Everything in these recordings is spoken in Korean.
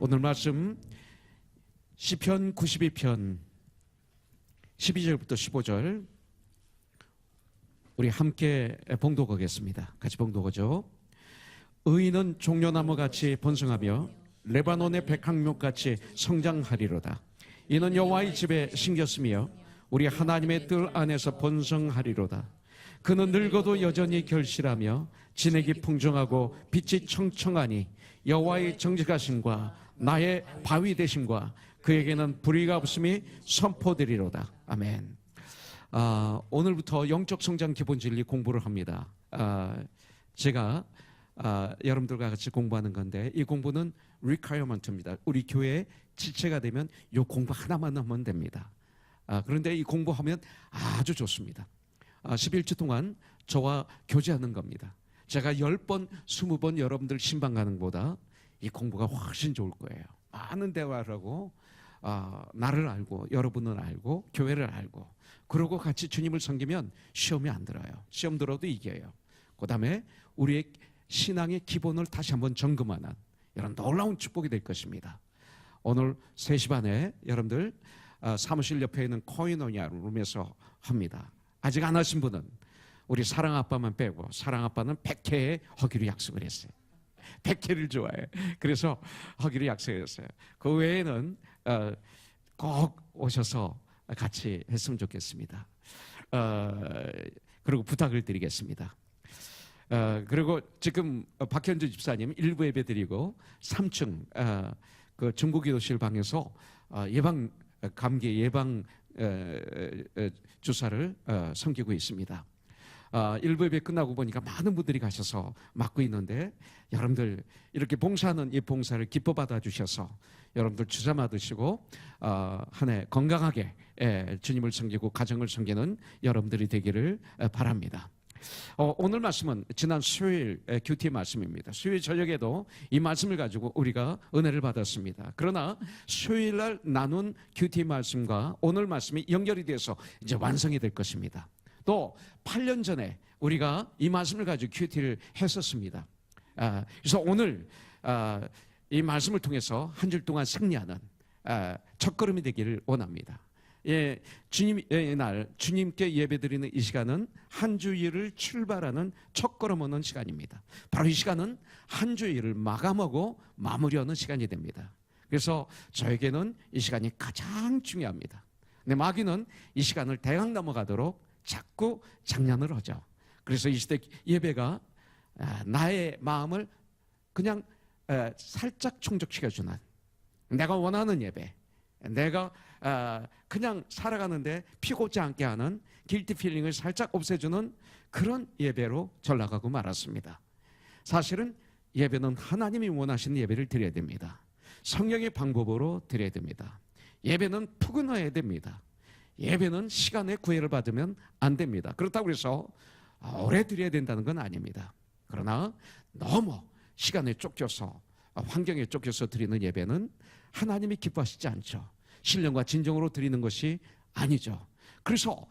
오늘 말씀 시편 92편 12절부터 15절 우리 함께 봉독하겠습니다. 같이 봉독하죠. 의인은 종려나무같이 번성하며 레바논의 백향목같이 성장하리로다. 이는 여호와의 집에 심겼으며 우리 하나님의 뜰 안에서 번성하리로다. 그는 늙어도 여전히 결실하며 진액이 풍성하고 빛이 청청하니 여호와의 정직하심과 나의 바위 되심과 그에게는 불의가 없음이 선포되리로다. 아멘. 오늘부터 영적 성장 기본 진리 공부를 합니다. 제가 여러분들과 같이 공부하는 건데 이 공부는 requirement입니다. 우리 교회의 지체가 되면 이 공부 하나만 하면 됩니다. 그런데 이 공부하면 아주 좋습니다. 11주 동안 저와 교제하는 겁니다. 제가 10번, 20번 여러분들 신방 가는 것보다 이 공부가 훨씬 좋을 거예요. 많은 대화를 하고 나를 알고 여러분을 알고 교회를 알고 그러고 같이 주님을 섬기면 시험이 안 들어요. 시험 들어도 이겨요. 그 다음에 우리의 신앙의 기본을 다시 한번 점검하는 이런 놀라운 축복이 될 것입니다. 오늘 3시 반에 여러분들 사무실 옆에 있는 코이노니아 룸에서 합니다. 아직 안 하신 분은 우리 사랑아빠만 빼고 사랑아빠는 100회에 하기로 약속을 했어요. 100회를 좋아해. 그래서 하기로 약속했어요. 그 외에는 꼭 오셔서 같이 했으면 좋겠습니다. 그리고 부탁을 드리겠습니다. 그리고 지금 박현주 집사님 1부 예배 드리고 3층 그 중부기도실 방에서 감기 예방 주사를 섬기고 있습니다. 1부 예배 끝나고 보니까 많은 분들이 가셔서 맡고 있는데 여러분들 이렇게 봉사하는 이 봉사를 기뻐 받아주셔서 여러분들 주사 맞으시고 한 해 건강하게 주님을 섬기고 가정을 섬기는 여러분들이 되기를 바랍니다. 오늘 말씀은 지난 수요일 큐티 말씀입니다. 수요일 저녁에도 이 말씀을 가지고 우리가 은혜를 받았습니다. 그러나 수요일 날 나눈 큐티 말씀과 오늘 말씀이 연결이 돼서 이제 완성이 될 것입니다. 또 8년 전에 우리가 이 말씀을 가지고 큐티를 했었습니다. 그래서 오늘 이 말씀을 통해서 한 주 동안 승리하는 첫걸음이 되기를 원합니다. 주님의 날 주님께 예배드리는 이 시간은 한 주일을 출발하는 첫걸음 오는 시간입니다. 바로 이 시간은 한 주일을 마감하고 마무리하는 시간이 됩니다. 그래서 저에게는 이 시간이 가장 중요합니다. 근데 마귀는 이 시간을 대강 넘어가도록 자꾸 장난을 하죠. 그래서 이 시대 예배가 나의 마음을 그냥 살짝 충족시켜주는 내가 원하는 예배, 내가 그냥 살아가는데 피곤치 않게 하는 길티 필링을 살짝 없애주는 그런 예배로 전락하고 말았습니다. 사실은 예배는 하나님이 원하시는 예배를 드려야 됩니다. 성령의 방법으로 드려야 됩니다. 예배는 푸근해야 됩니다. 예배는 시간에 구애를 받으면 안 됩니다. 그렇다고 해서 오래 드려야 된다는 건 아닙니다. 그러나 너무 시간에 쫓겨서 환경에 쫓겨서 드리는 예배는 하나님이 기뻐하시지 않죠. 신령과 진정으로 드리는 것이 아니죠. 그래서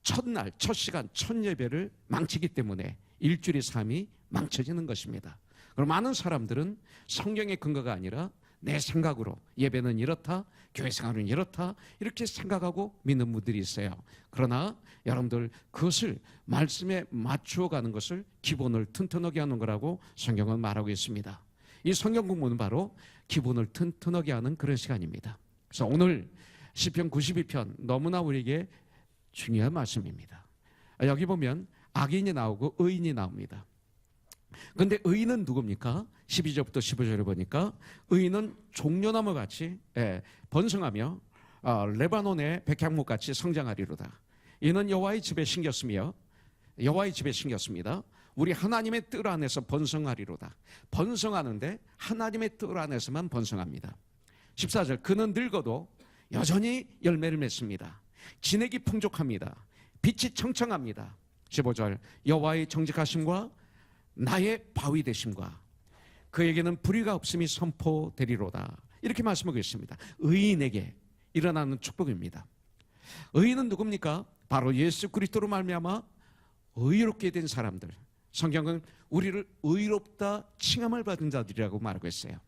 첫날, 첫 시간, 첫 예배를 망치기 때문에 일주일의 삶이 망쳐지는 것입니다. 그럼 많은 사람들은 성경의 근거가 아니라 내 생각으로 예배는 이렇다, 교회 생활은 이렇다 이렇게 생각하고 믿는 분들이 있어요. 그러나 여러분들 그것을 말씀에 맞추어 가는 것을 기본을 튼튼하게 하는 거라고 성경은 말하고 있습니다. 이 성경 공부는 바로 기본을 튼튼하게 하는 그런 시간입니다. 그래서 오늘 시편 92편 너무나 우리에게 중요한 말씀입니다. 여기 보면 악인이 나오고 의인이 나옵니다. 그런데 의인은 누굽니까? 12절부터 15절에 보니까 의인은 종려나무같이 번성하며 레바논의 백향목같이 성장하리로다. 이는 여호와의 집에 심겼으며 여호와의 집에 심겼습니다. 우리 하나님의 뜰 안에서 번성하리로다. 번성하는데 하나님의 뜰 안에서만 번성합니다. 14절 그는 늙어도 여전히 열매를 맺습니다. 진액이 풍족합니다. 빛이 청청합니다. 15절 여호와의 정직하심과 나의 바위 되심과 그에게는 불의가 없음이 선포되리로다. 이렇게 말씀하고 있습니다. 의인에게 일어나는 축복입니다. 의인은 누굽니까? 바로 예수 그리스도로 말미암아 의롭게 된 사람들. 성경은 우리를 의롭다 칭함을 받은 자들이라고 말하고 있어요.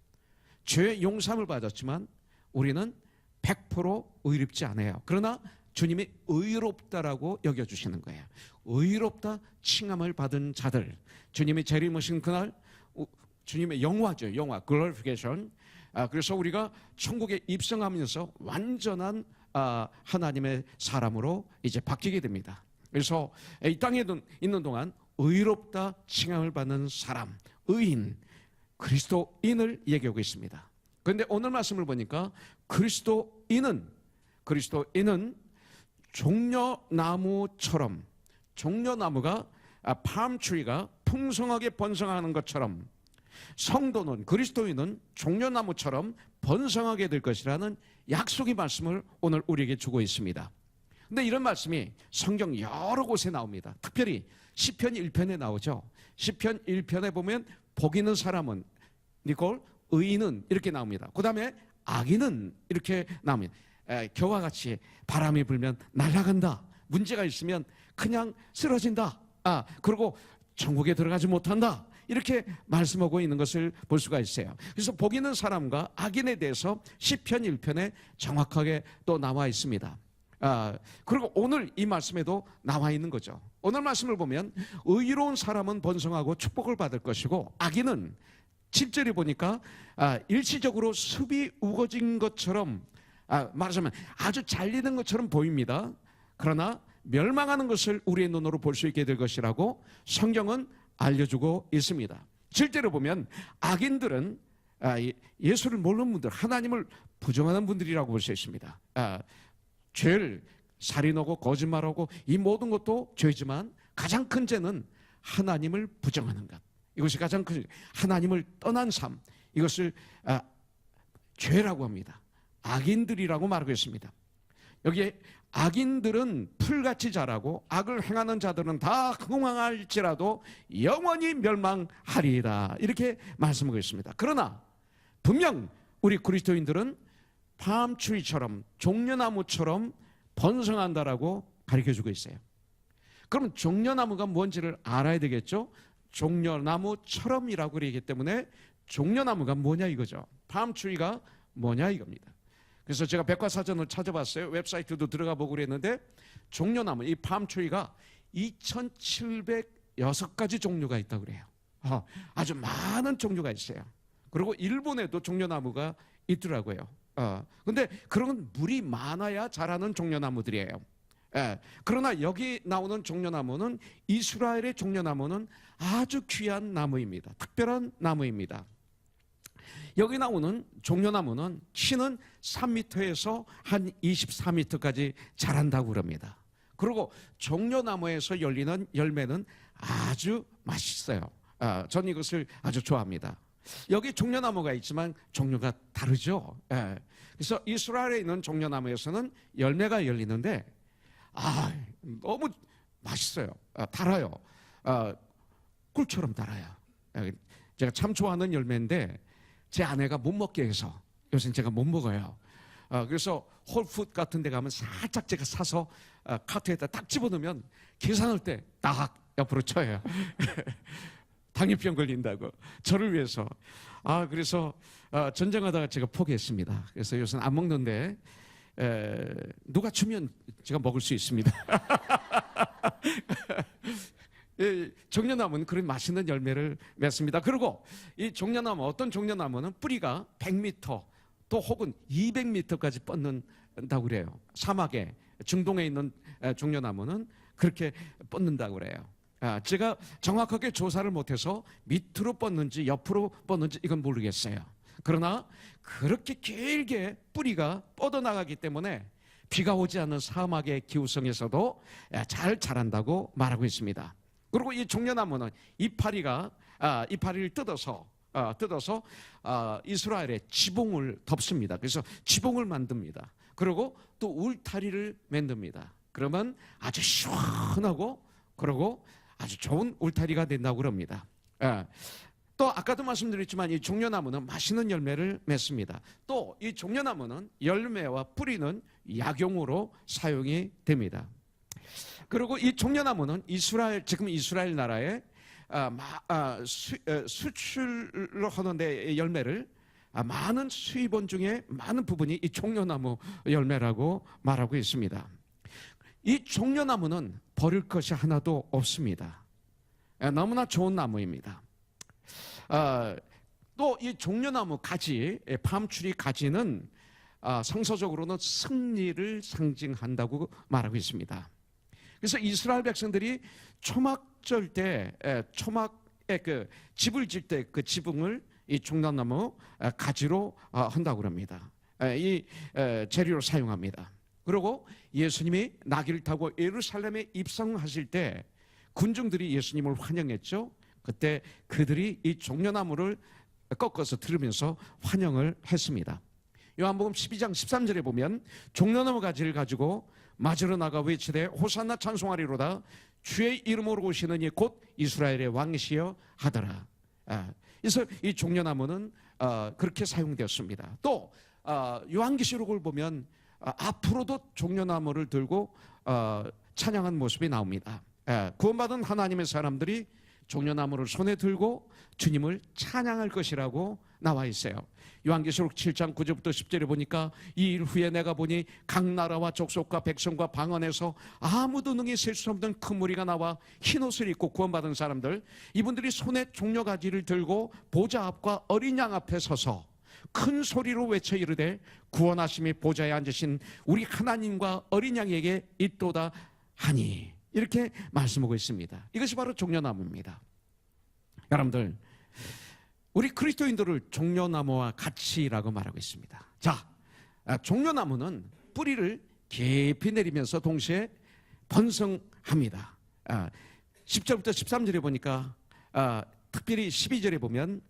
죄 용서함을 받았지만 우리는 100% 의롭지 않아요. 그러나 주님이 의롭다라고 여겨주시는 거예요. 의롭다 칭함을 받은 자들, 주님이 재림하신 그날 주님의 영화죠. 영화, 글로리피케이션. 그래서 우리가 천국에 입성하면서 완전한 하나님의 사람으로 이제 바뀌게 됩니다. 그래서 이 땅에 있는 동안 의롭다 칭함을 받는 사람, 의인, 그리스도인을 얘기하고 있습니다. 그런데 오늘 말씀을 보니까 그리스도인은 종려나무처럼, 종려나무가 팜트리가 풍성하게 번성하는 것처럼 성도는, 그리스도인은 종려나무처럼 번성하게 될 것이라는 약속의 말씀을 오늘 우리에게 주고 있습니다. 근데 이런 말씀이 성경 여러 곳에 나옵니다. 특별히 시편 1편에 나오죠. 시편 1편에 보면 복 있는 사람은, 니콜, 의인은 이렇게 나옵니다. 그 다음에 악인은 이렇게 나옵니다. 겨와 같이 바람이 불면 날아간다. 문제가 있으면 그냥 쓰러진다. 그리고 천국에 들어가지 못한다. 이렇게 말씀하고 있는 것을 볼 수가 있어요. 그래서 복 있는 사람과 악인에 대해서 시편 1편에 정확하게 또 나와 있습니다. 그리고 오늘 이 말씀에도 나와 있는 거죠. 오늘 말씀을 보면 의로운 사람은 번성하고 축복을 받을 것이고 악인은 7절에 보니까 일시적으로 습이 우거진 것처럼, 말하자면 아주 잘리는 것처럼 보입니다. 그러나 멸망하는 것을 우리의 눈으로 볼 수 있게 될 것이라고 성경은 알려주고 있습니다. 실제로 보면 악인들은 예수를 모르는 분들, 하나님을 부정하는 분들이라고 볼 수 있습니다. 죄를, 살인하고 거짓말하고 이 모든 것도 죄지만 가장 큰 죄는 하나님을 부정하는 것, 이것이 가장 큰, 하나님을 떠난 삶, 이것을 죄라고 합니다. 악인들이라고 말하고 있습니다. 여기에 악인들은 풀같이 자라고 악을 행하는 자들은 다 흥황할지라도 영원히 멸망하리이다, 이렇게 말씀하고 있습니다. 그러나 분명 우리 그리스도인들은 팜트리처럼, 종려나무처럼 번성한다라고 가르쳐주고 있어요. 그러면 종려나무가 뭔지를 알아야 되겠죠. 종려나무처럼이라고 그러기 때문에 종려나무가 뭐냐 이거죠. 팜트리가 뭐냐 이겁니다. 그래서 제가 백과사전을 찾아봤어요. 웹사이트도 들어가 보고 그랬는데 종려나무, 이 팜트리가 2,706가지 종류가 있다고 그래요. 아주 많은 종류가 있어요. 그리고 일본에도 종려나무가 있더라고요. 근데 그런 건 물이 많아야 자라는 종려나무들이에요. 그러나 여기 나오는 종려나무는, 이스라엘의 종려나무는 아주 귀한 나무입니다. 특별한 나무입니다. 여기 나오는 종려나무는 키는 3m에서 한 24m까지 자란다고 그럽니다. 그리고 종려나무에서 열리는 열매는 아주 맛있어요. 전 이것을 아주 좋아합니다. 여기 종려나무가 있지만 종류가 다르죠. 그래서 이스라엘에 있는 종려나무에서는 열매가 열리는데 너무 맛있어요. 달아요. 꿀처럼 달아요. 제가 참 좋아하는 열매인데 제 아내가 못 먹게 해서 요새는 제가 못 먹어요. 그래서 홀푸드 같은 데 가면 살짝 제가 사서 카트에다 딱 집어넣으면 계산할 때 딱 옆으로 쳐요. 당뇨병 걸린다고, 저를 위해서. 그래서 전쟁하다가 제가 포기했습니다. 그래서 요새는 안 먹는데 누가 주면 제가 먹을 수 있습니다. 종려나무는 그런 맛있는 열매를 맺습니다. 그리고 이 종려나무, 어떤 종려나무는 뿌리가 100m 또 혹은 200m까지 뻗는다고 그래요. 사막에, 중동에 있는 종려나무는 그렇게 뻗는다고 그래요. 제가 정확하게 조사를 못해서 밑으로 뻗는지 옆으로 뻗는지 이건 모르겠어요. 그러나 그렇게 길게 뿌리가 뻗어나가기 때문에 비가 오지 않는 사막의 기후성에서도 잘 자란다고 말하고 있습니다. 그리고 이 종려나무는 이파리를 뜯어서 이스라엘의 지붕을 덮습니다. 그래서 지붕을 만듭니다. 그리고 또 울타리를 만듭니다. 그러면 아주 시원하고 그리고 아주 좋은 울타리가 된다고 그럽니다. 또 아까도 말씀드렸지만 이 종려나무는 맛있는 열매를 맺습니다. 또 이 종려나무는 열매와 뿌리는 약용으로 사용이 됩니다. 그리고 이 종려나무는 지금 이스라엘 나라에 수출로 하는데 열매를 많은 수입원 중에 많은 부분이 이 종려나무 열매라고 말하고 있습니다. 이 종려나무는 버릴 것이 하나도 없습니다. 너무나 좋은 나무입니다. 또 이 종려나무 가지, 팜트리 가지는 성서적으로는 승리를 상징한다고 말하고 있습니다. 그래서 이스라엘 백성들이 초막절 때, 초막에 그 집을 질 때 그 지붕을 이 종려나무 가지로 한다고 합니다. 이 재료로 사용합니다. 그리고 예수님이 나귀를 타고 예루살렘에 입성하실 때 군중들이 예수님을 환영했죠. 그때 그들이 이 종려나무를 꺾어서 들으면서 환영을 했습니다. 요한복음 12장 13절에 보면 종려나무 가지를 가지고 맞으러 나가 외치되 호산나 찬송하리로다 주의 이름으로 오시는 이 곧 이스라엘의 왕이시여 하더라. 그래서 이 종려나무는 그렇게 사용되었습니다. 또 요한계시록을 보면 앞으로도 종려나무를 들고 찬양한 모습이 나옵니다. 구원받은 하나님의 사람들이 종려나무를 손에 들고 주님을 찬양할 것이라고 나와 있어요. 요한계시록 7장 9절부터 10절에 보니까 이 일 후에 내가 보니 각 나라와 족속과 백성과 방언에서 아무도 능히 셀 수 없는 큰 무리가 나와 흰옷을 입고 구원받은 사람들, 이분들이 손에 종려가지를 들고 보좌 앞과 어린 양 앞에 서서 큰 소리로 외쳐 이르되 구원하심이 보좌에 앉으신 우리 하나님과 어린 양에게 있도다 하니, 이렇게 말씀하고 있습니다. 이것이 바로 종려나무입니다. 여러분들, 우리 그리스도인들을 종려나무와 같이라고 말하고 있습니다. 자, 종려나무는 뿌리를 깊이 내리면서 동시에 번성합니다. 10절부터 13절에 보니까 특별히 12절에 보면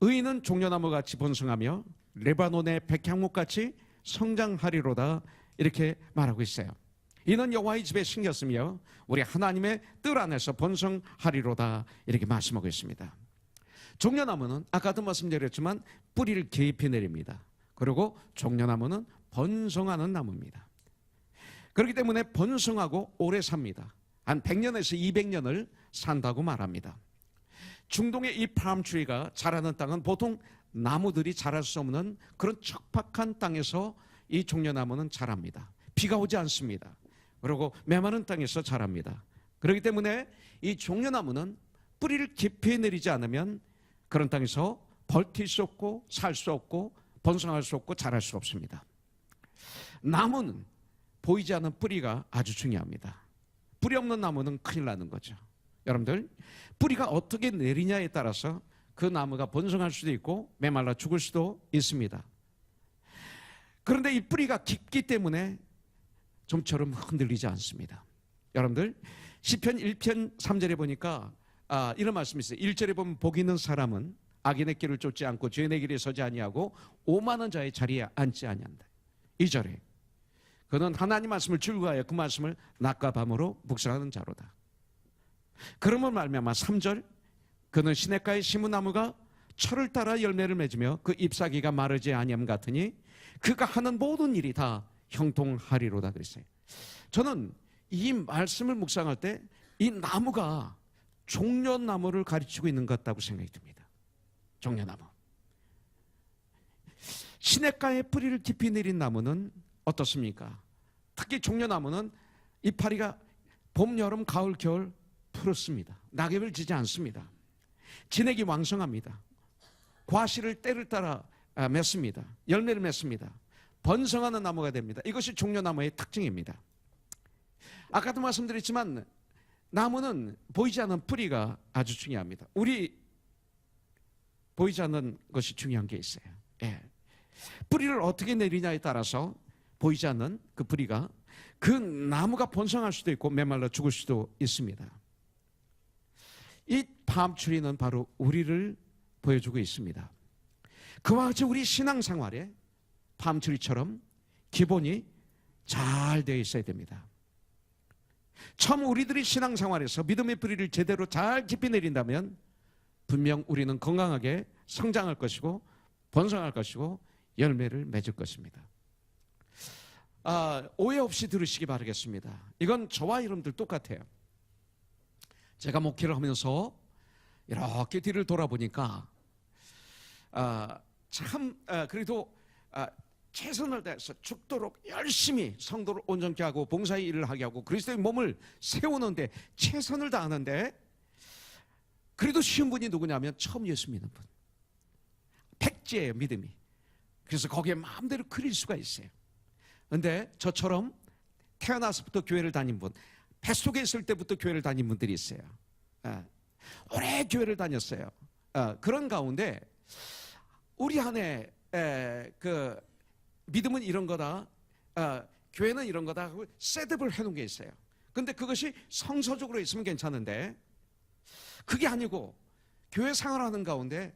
의인은 종려나무같이 번성하며 레바논의 백향목같이 성장하리로다, 이렇게 말하고 있어요. 이는 여호와의 집에 심겼으며 우리 하나님의 뜰 안에서 번성하리로다, 이렇게 말씀하고 있습니다. 종려나무는 아까도 말씀드렸지만 뿌리를 깊이 내립니다. 그리고 종려나무는 번성하는 나무입니다. 그렇기 때문에 번성하고 오래 삽니다. 한 100년에서 200년을 산다고 말합니다. 중동의 이 팜트리가 자라는 땅은 보통 나무들이 자랄 수 없는 그런 척박한 땅에서 이 종려나무는 자랍니다. 비가 오지 않습니다. 그리고 메마른 땅에서 자랍니다. 그렇기 때문에 이 종려나무는 뿌리를 깊이 내리지 않으면 그런 땅에서 버틸 수 없고 살 수 없고 번성할 수 없고 자랄 수 없습니다. 나무는 보이지 않는 뿌리가 아주 중요합니다. 뿌리 없는 나무는 큰일 나는 거죠. 여러분들, 뿌리가 어떻게 내리냐에 따라서 그 나무가 번성할 수도 있고 메말라 죽을 수도 있습니다. 그런데 이 뿌리가 깊기 때문에 좀처럼 흔들리지 않습니다. 여러분들, 시편 1편 3절에 보니까 이런 말씀이 있어요. 1절에 보면 복 있는 사람은 악인의 길을 쫓지 않고 죄인의 길에 서지 아니하고 오만한 자의 자리에 앉지 아니한다. 2절에 그는 하나님 말씀을 즐거워하여 그 말씀을 낮과 밤으로 묵상하는 자로다. 그러면 말미암아 3절 그는 시냇가의 심은 나무가 철을 따라 열매를 맺으며 그 잎사귀가 마르지 아니함 같으니 그가 하는 모든 일이 다 형통하리로다 그랬어요. 저는 이 말씀을 묵상할 때 이 나무가 종려나무를 가르치고 있는 것 같다고 생각이 듭니다. 종려나무. 시냇가에 뿌리를 깊이 내린 나무는 어떻습니까? 특히 종려나무는 이파리가 봄, 여름, 가을, 겨울 푸릅습니다. 낙엽을 지지 않습니다. 진액이 왕성합니다. 과실을 때를 따라 맺습니다. 열매를 맺습니다. 번성하는 나무가 됩니다. 이것이 종려나무의 특징입니다. 아까도 말씀드렸지만 나무는 보이지 않는 뿌리가 아주 중요합니다. 우리 보이지 않는 것이 중요한 게 있어요. 예. 뿌리를 어떻게 내리냐에 따라서 보이지 않는 그 뿌리가 그 나무가 번성할 수도 있고 메말라 죽을 수도 있습니다. 이 팜트리는 바로 우리를 보여주고 있습니다. 그와 같이 우리 신앙생활에 팜트리처럼 기본이 잘 되어 있어야 됩니다. 처음 우리들이 신앙생활에서 믿음의 뿌리를 제대로 잘 깊이 내린다면 분명 우리는 건강하게 성장할 것이고 번성할 것이고 열매를 맺을 것입니다. 오해 없이 들으시기 바라겠습니다. 이건 저와 여러분들 똑같아요. 제가 목회를 하면서 이렇게 뒤를 돌아보니까 참 그래도 최선을 다해서 죽도록 열심히 성도를 온전케 하고 봉사의 일을 하게 하고 그리스도의 몸을 세우는데 최선을 다하는데, 그래도 쉬운 분이 누구냐면 처음 예수 믿는 분. 백지예요, 믿음이. 그래서 거기에 마음대로 그릴 수가 있어요. 근데 저처럼 태어나서부터 교회를 다닌 분, 뱃속에 있을 때부터 교회를 다닌 분들이 있어요. 오래 교회를 다녔어요. 그런 가운데 우리 안에 그 믿음은 이런 거다, 교회는 이런 거다 하고 셋업을 해놓은 게 있어요. 근데 그것이 성서적으로 있으면 괜찮은데 그게 아니고 교회 생활하는 가운데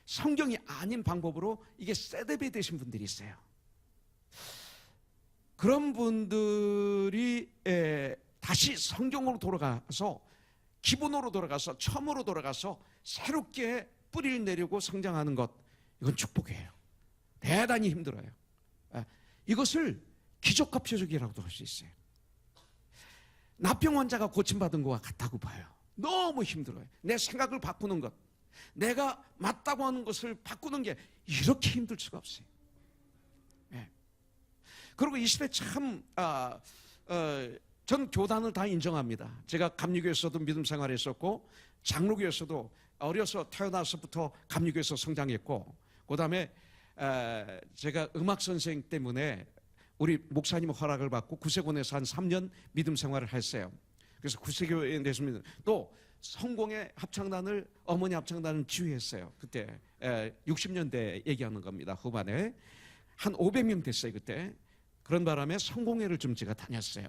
성경이 아닌 방법으로 이게 셋업이 되신 분들이 있어요. 그런 분들이 다시 성경으로 돌아가서, 기본으로 돌아가서, 처음으로 돌아가서 새롭게 뿌리를 내리고 성장하는 것, 이건 축복이에요. 대단히 힘들어요. 이것을 기적과 표적이라고도 할 수 있어요. 납병 환자가 고침받은 것과 같다고 봐요. 너무 힘들어요. 내 생각을 바꾸는 것, 내가 맞다고 하는 것을 바꾸는 게 이렇게 힘들 수가 없어요. 그리고 이 시대 참 전 교단을 다 인정합니다. 제가 감리교에서도 믿음 생활했었고 장로교에서도 어려서 태어나서부터 감리교에서 성장했고, 그 다음에 제가 음악 선생 때문에 우리 목사님 허락을 받고 구세군에서 한 3년 믿음 생활을 했어요. 그래서 구세교에 내습니다. 또 성공의 합창단을, 어머니 합창단을 지휘했어요. 그때 60년대 얘기하는 겁니다. 후반에 한 500명 됐어요 그때. 그런 바람에 성공회를 좀 제가 다녔어요.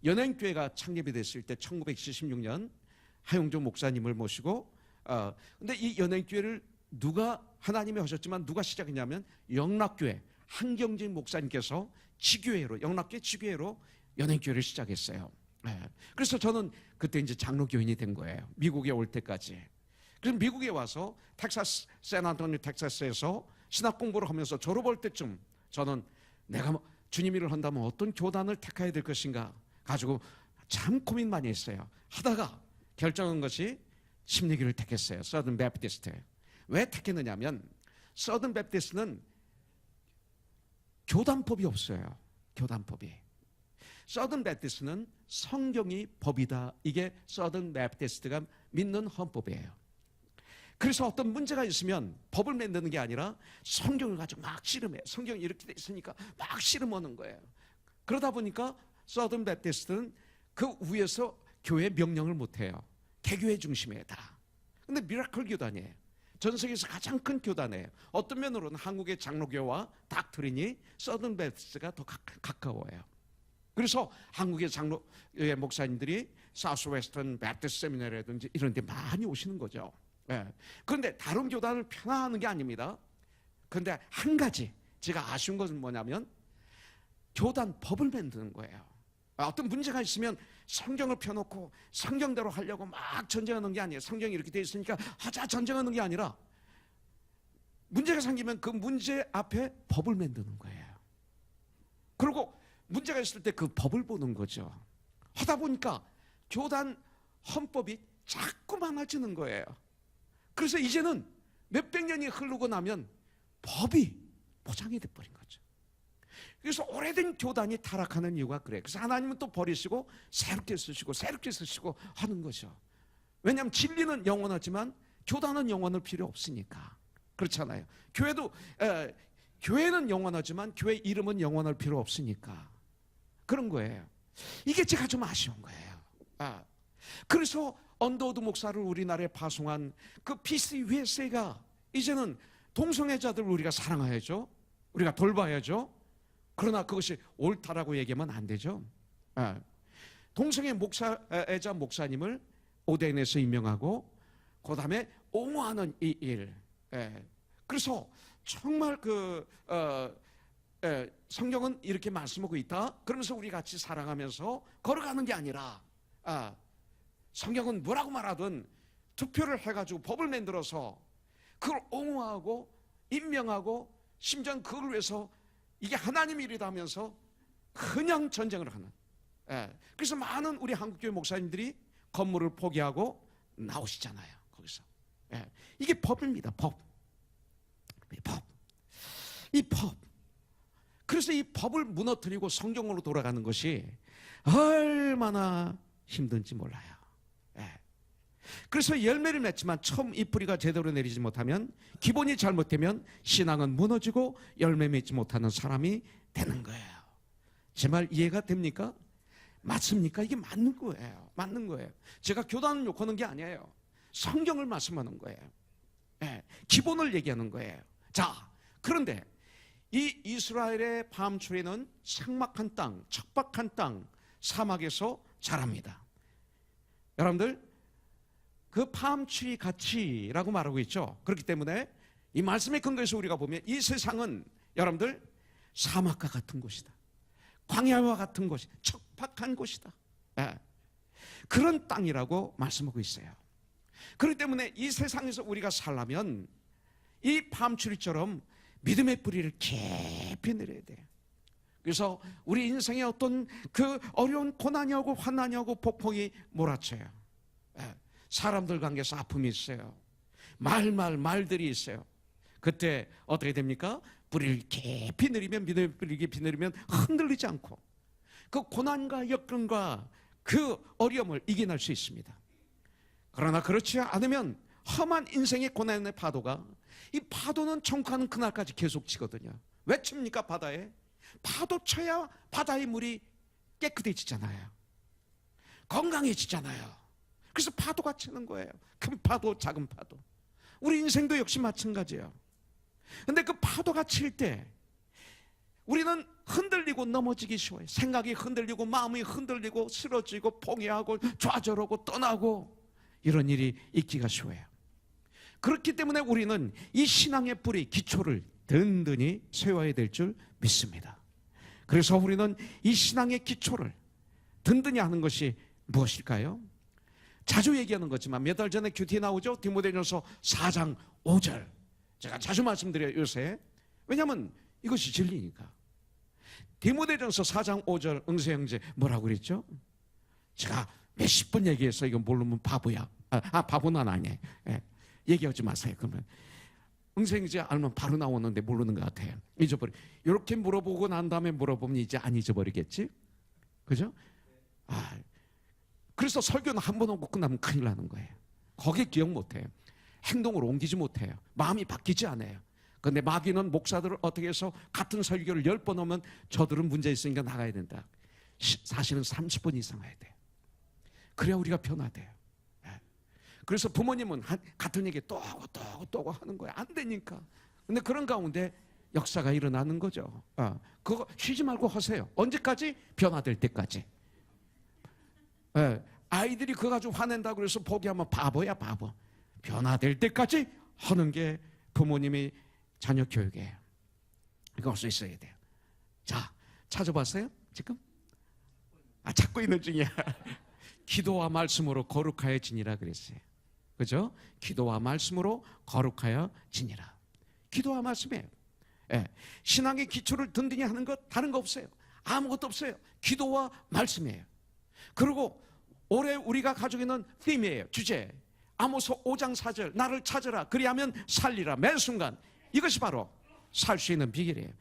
연행교회가 창립이 됐을 때 1976년 하용조 목사님을 모시고, 근데 이 연행교회를 누가, 하나님이 하셨지만 누가 시작했냐면 영락교회 한경진 목사님께서 지교회로, 영락교회 지교회로 연행교회를 시작했어요. 그래서 저는 그때 이제 장로교인이 된 거예요. 미국에 올 때까지. 그래서 미국에 와서 텍사스, 샌안토니오 텍사스에서 신학 공부를 하면서 졸업할 때쯤 저는 내가 주님 일을 한다면 어떤 교단을 택해야 될 것인가 가지고 참 고민 많이 했어요. 하다가 결정한 것이 심리교를 택했어요. 서든 베프티스트. 왜 택했느냐면 서든 베프티스트는 교단법이 없어요. 교단법이. 서든 베프티스트는 성경이 법이다. 이게 서든 베프티스트가 믿는 헌법이에요. 그래서 어떤 문제가 있으면 법을 만드는 게 아니라 성경을 가지고 막 씨름해요. 성경이 이렇게 돼 있으니까 막 씨름하는 거예요. 그러다 보니까 서든 베프티스트는 그 위에서 교회 명령을 못해요. 개교회 중심이에요 다. 근데 미라클 교단이에요. 전 세계에서 가장 큰 교단이에요. 어떤 면으로는 한국의 장로교와 닥트린이 서든 베프티스트가 더 가까워요. 그래서 한국의 장로의 목사님들이 사우스 웨스턴 베프티스트 세미나리라든지 이런 데 많이 오시는 거죠. 그런데 다른 교단을 편하는 게 아닙니다. 그런데 한 가지 제가 아쉬운 것은 뭐냐면 교단 법을 만드는 거예요. 어떤 문제가 있으면 성경을 펴놓고 성경대로 하려고 막 전쟁하는 게 아니에요. 성경이 이렇게 돼 있으니까 하자 전쟁하는 게 아니라 문제가 생기면 그 문제 앞에 법을 만드는 거예요. 그리고 문제가 있을 때 그 법을 보는 거죠. 하다 보니까 교단 헌법이 자꾸 망가지는 거예요. 그래서 이제는 몇백 년이 흐르고 나면 법이 포장이 돼버린 거죠. 그래서 오래된 교단이 타락하는 이유가 그래요. 그래서 하나님은 또 버리시고 새롭게 쓰시고 하는 거죠. 왜냐하면 진리는 영원하지만 교단은 영원할 필요 없으니까. 그렇잖아요. 교회는 영원하지만 교회 이름은 영원할 필요 없으니까 그런 거예요. 이게 제가 좀 아쉬운 거예요. 그래서 언더우드 목사를 우리나라에 파송한 그 PCUSA가 이제는 동성애자들을 우리가 사랑해야죠. 우리가 돌봐야죠. 그러나 그것이 옳다라고 얘기하면 안 되죠. 동성애 목사애자 목사님을 오덴에서 임명하고 그 다음에 옹호하는 이 일. 그래서 정말 성경은 이렇게 말씀하고 있다. 그러면서 우리 같이 사랑하면서 걸어가는 게 아니라 성경은 뭐라고 말하든 투표를 해가지고 법을 만들어서 그걸 옹호하고 임명하고 심지어 그걸 위해서 이게 하나님 일이다 하면서 그냥 전쟁을 하는. 그래서 많은 우리 한국교회 목사님들이 건물을 포기하고 나오시잖아요. 거기서. 이게 법입니다. 법. 이 법. 그래서 이 법을 무너뜨리고 성경으로 돌아가는 것이 얼마나 힘든지 몰라요. 예. 그래서 열매를 맺지만 처음 이 뿌리가 제대로 내리지 못하면, 기본이 잘못되면 신앙은 무너지고 열매 맺지 못하는 사람이 되는 거예요. 제 말 이해가 됩니까? 맞습니까? 이게 맞는 거예요. 맞는 거예요. 제가 교단을 욕하는 게 아니에요. 성경을 말씀하는 거예요. 예. 기본을 얘기하는 거예요. 자, 그런데 이 이스라엘의 밤추리는 삭막한 땅, 척박한 땅, 사막에서 자랍니다. 여러분들, 그 밤추리 같이라고 말하고 있죠. 그렇기 때문에 이 말씀의 근거에서 우리가 보면 이 세상은 여러분들 사막과 같은 곳이다. 광야와 같은 곳이, 척박한 곳이다. 예. 그런 땅이라고 말씀하고 있어요. 그렇기 때문에 이 세상에서 우리가 살려면 이 밤추리처럼 믿음의 뿌리를 깊이 내려야 돼요. 그래서 우리 인생에 어떤 그 어려운 고난이 오고 환난이 오고 폭풍이 몰아쳐요. 사람들 관계에서 아픔이 있어요. 말들이 있어요. 그때 어떻게 됩니까? 뿌리를 깊이 내리면, 믿음의 뿌리를 깊이 내리면 흔들리지 않고 그 고난과 역경과 그 어려움을 이겨낼 수 있습니다. 그러나 그렇지 않으면 험한 인생의 고난의 파도가, 이 파도는 청구하는 그날까지 계속 치거든요. 왜 칩니까? 바다에 파도 쳐야 바다의 물이 깨끗해지잖아요. 건강해지잖아요. 그래서 파도가 치는 거예요. 큰 파도, 작은 파도. 우리 인생도 역시 마찬가지예요. 근데 그 파도가 칠 때 우리는 흔들리고 넘어지기 쉬워요. 생각이 흔들리고 마음이 흔들리고 쓰러지고 포기하고 좌절하고 떠나고 이런 일이 있기가 쉬워요. 그렇기 때문에 우리는 이 신앙의 뿌리, 기초를 든든히 세워야 될 줄 믿습니다. 그래서 우리는 이 신앙의 기초를 든든히 하는 것이 무엇일까요? 자주 얘기하는 거지만 몇 달 전에 큐티에 나오죠. 디모데전서 4장 5절. 제가 자주 말씀드려요, 요새. 왜냐하면 이것이 진리니까. 디모데전서 4장 5절, 응세 형제 뭐라고 그랬죠? 제가 몇십 번 얘기해서 이거 모르면 바보야. 바보는 아니에요. 예. 얘기하지 마세요. 그러면 응세 형제 알면 바로 나오는데 모르는 것 같아요. 잊어버려. 이렇게 물어보고 난 다음에 물어보면 이제 안 잊어버리겠지? 그죠? 그래서 설교는 한 번 오고 끝나면 큰일 나는 거예요. 거기에 기억 못해요. 행동으로 옮기지 못해요. 마음이 바뀌지 않아요. 그런데 마귀는 목사들을 어떻게 해서 같은 설교를 10번 오면 저들은 문제 있으니까 나가야 된다. 사실은 30번 이상 해야 돼요. 그래야 우리가 변화돼요. 그래서 부모님은 같은 얘기 또 하고 또 하고 또 하고 하는 거예요. 안 되니까. 근데 그런 가운데 역사가 일어나는 거죠. 그거 쉬지 말고 하세요. 언제까지? 변화될 때까지. 아이들이 그거 가지고 화낸다고 그래서 포기하면 바보야, 바보. 변화될 때까지 하는 게 부모님이 자녀 교육이에요. 이거 할 수 있어야 돼요. 자, 찾아봤어요? 지금? 찾고 있는 중이야. 기도와 말씀으로 거룩하여지니라 그랬어요. 그죠? 기도와 말씀으로 거룩하여지니라. 기도와 말씀이에요. 신앙의 기초를 든든히 하는 것 다른 거 없어요. 아무것도 없어요. 기도와 말씀이에요. 그리고 올해 우리가 가지고 있는 팀이에요. 주제. 아모스 5장 4절. 나를 찾으라. 그리하면 살리라. 매 순간. 이것이 바로 살 수 있는 비결이에요.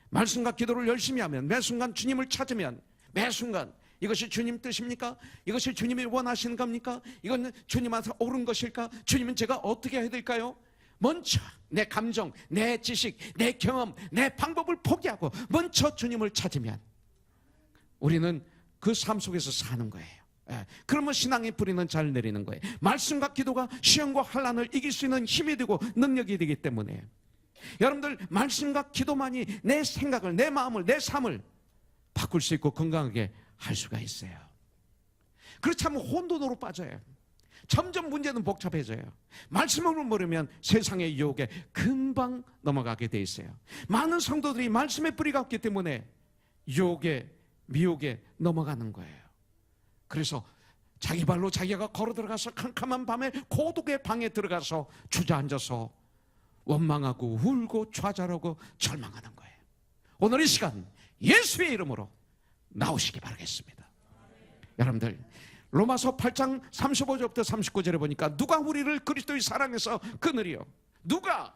말씀과 기도를 열심히 하면, 매 순간 주님을 찾으면, 매 순간 이것이 주님 뜻입니까? 이것이 주님이 원하시는 겁니까? 이건 주님한테 옳은 것일까? 주님은 제가 어떻게 해야 될까요? 먼저 내 감정, 내 지식, 내 경험, 내 방법을 포기하고 먼저 주님을 찾으면 우리는 그 삶 속에서 사는 거예요. 그러면 신앙의 뿌리는 잘 내리는 거예요. 말씀과 기도가 시험과 환난을 이길 수 있는 힘이 되고 능력이 되기 때문에 여러분들 말씀과 기도만이 내 생각을, 내 마음을, 내 삶을 바꿀 수 있고 건강하게 할 수가 있어요. 그렇지 않으면 혼돈으로 빠져요. 점점 문제는 복잡해져요. 말씀을 모르면 세상의 유혹에 금방 넘어가게 돼 있어요. 많은 성도들이 말씀의 뿌리가 없기 때문에 유혹에, 미혹에 넘어가는 거예요. 그래서 자기 발로 자기가 걸어 들어가서 캄캄한 밤에 고독의 방에 들어가서 주저앉아서 원망하고 울고 좌절하고 절망하는 거예요. 오늘 이 시간 예수의 이름으로 나오시기 바라겠습니다. 여러분들 로마서 8장 35절부터 39절에 보니까 누가 우리를 그리스도의 사랑에서 끊으리요? 누가?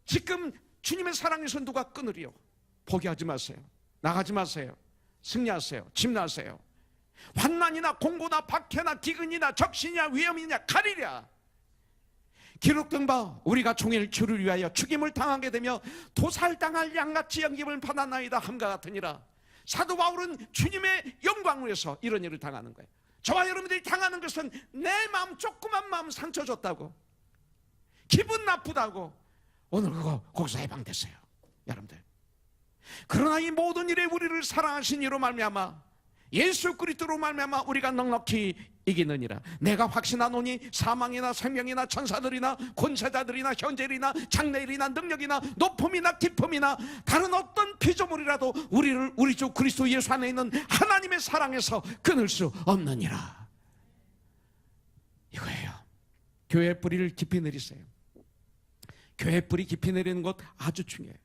지금 주님의 사랑에서 누가 끊으리요? 포기하지 마세요. 나가지 마세요. 승리하세요. 침나세요. 환난이나 공고나 박해나 기근이나 적신이나 위험이냐 가리랴. 기록된 바 우리가 종일 주를 위하여 죽임을 당하게 되며 도살당할 양같이 영김을 받았나이다 함과 같으니라. 사도 바울은 주님의 영광을 위해서 이런 일을 당하는 거예요. 저와 여러분들이 당하는 것은 내 마음, 조그만 마음 상처 줬다고, 기분 나쁘다고 오늘 거기서 해방됐어요, 여러분들. 그러나 이 모든 일에 우리를 사랑하신 이로 말미암아 예수 그리스도로 말미암아 우리가 넉넉히 이기느니라. 내가 확신하노니 사망이나 생명이나 천사들이나 권세자들이나 현재일이나 장래일이나 능력이나 높음이나 깊음이나 다른 어떤 피조물이라도 우리를 우리 주 그리스도 예수 안에 있는 하나님의 사랑에서 끊을 수 없느니라. 이거예요. 교회의 뿌리를 깊이 내리세요. 교회의 뿌리 깊이 내리는 것 아주 중요해요.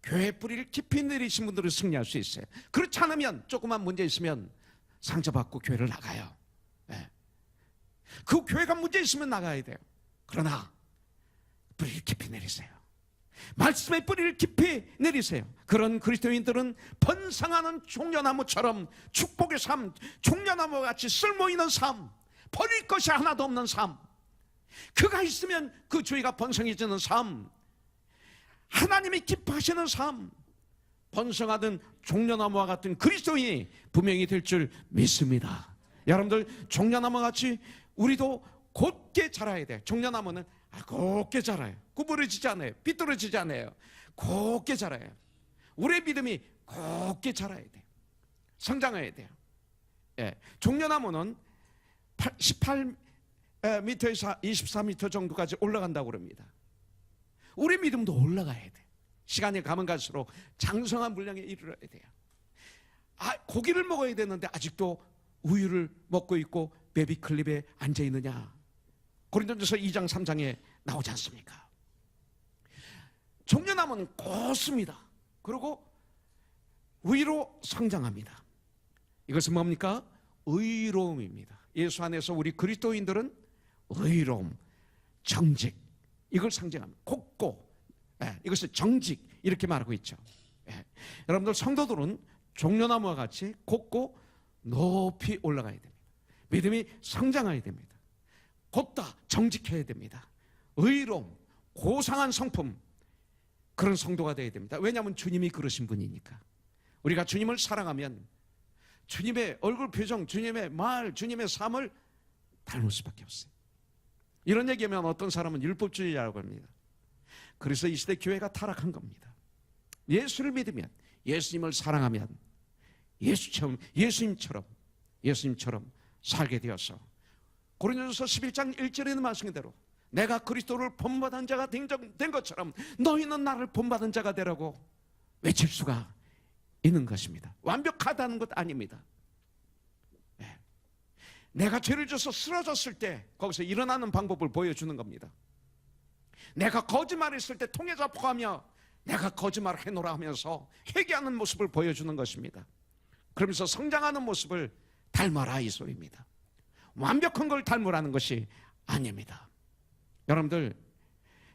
교회의 뿌리를 깊이 내리신 분들은 승리할 수 있어요. 그렇지 않으면 조그만 문제 있으면 상처받고 교회를 나가요. 그 교회가 문제 있으면 나가야 돼요. 그러나 뿌리를 깊이 내리세요. 말씀의 뿌리를 깊이 내리세요. 그런 그리스도인들은 번성하는 종려나무처럼 축복의 삶, 종려나무와 같이 쓸모있는 삶, 버릴 것이 하나도 없는 삶, 그가 있으면 그 주위가 번성해지는 삶, 하나님이 기뻐하시는 삶, 번성하던 종려나무와 같은 그리스도인이 분명히 될 줄 믿습니다. 여러분들, 종려나무와 같이 우리도 곧게 자라야 돼요. 종려나무는 곧게 자라요. 구부러지지 않아요. 삐뚤어지지 않아요. 곧게 자라요. 우리의 믿음이 곧게 자라야 돼요. 성장해야 돼요. 종려나무는 18m에서 24m 정도까지 올라간다고 그럽니다. 우리 믿음도 올라가야 돼. 시간이 가면 갈수록 장성한 분량에 이르러야 돼요. 고기를 먹어야 되는데 아직도 우유를 먹고 있고 베비클립에 앉아 있느냐? 고린도전서 2장 3장에 나오지 않습니까? 종려나무는 곧습니다. 그리고 위로 성장합니다. 이것은 뭡니까? 의로움입니다. 예수 안에서 우리 그리스도인들은 의로움, 정직, 이걸 상징합니다. 곱고, 이것을 정직, 이렇게 말하고 있죠. 여러분들, 성도들은 종려나무와 같이 곱고 높이 올라가야 됩니다. 믿음이 성장해야 됩니다. 곱다, 정직해야 됩니다. 의로움, 고상한 성품, 그런 성도가 되어야 됩니다. 왜냐하면 주님이 그러신 분이니까. 우리가 주님을 사랑하면 주님의 얼굴 표정, 주님의 말, 주님의 삶을 닮을 수밖에 없어요. 이런 얘기하면 어떤 사람은 율법주의자라고 합니다. 그래서 이 시대 교회가 타락한 겁니다. 예수를 믿으면, 예수님을 사랑하면 예수님처럼 살게 되어서 고린도전서 11장 1절에 있는 말씀대로 내가 그리스도를 본받은 자가 된 것처럼 너희는 나를 본받은 자가 되라고 외칠 수가 있는 것입니다. 완벽하다는 것 아닙니다. 내가 죄를 져서 쓰러졌을 때 거기서 일어나는 방법을 보여주는 겁니다. 내가 거짓말했을 때 통에 잡혀가며 내가 거짓말을 해놓으라 하면서 회개하는 모습을 보여주는 것입니다. 그러면서 성장하는 모습을 닮아라, 이 소리입니다. 완벽한 걸 닮으라는 것이 아닙니다. 여러분들,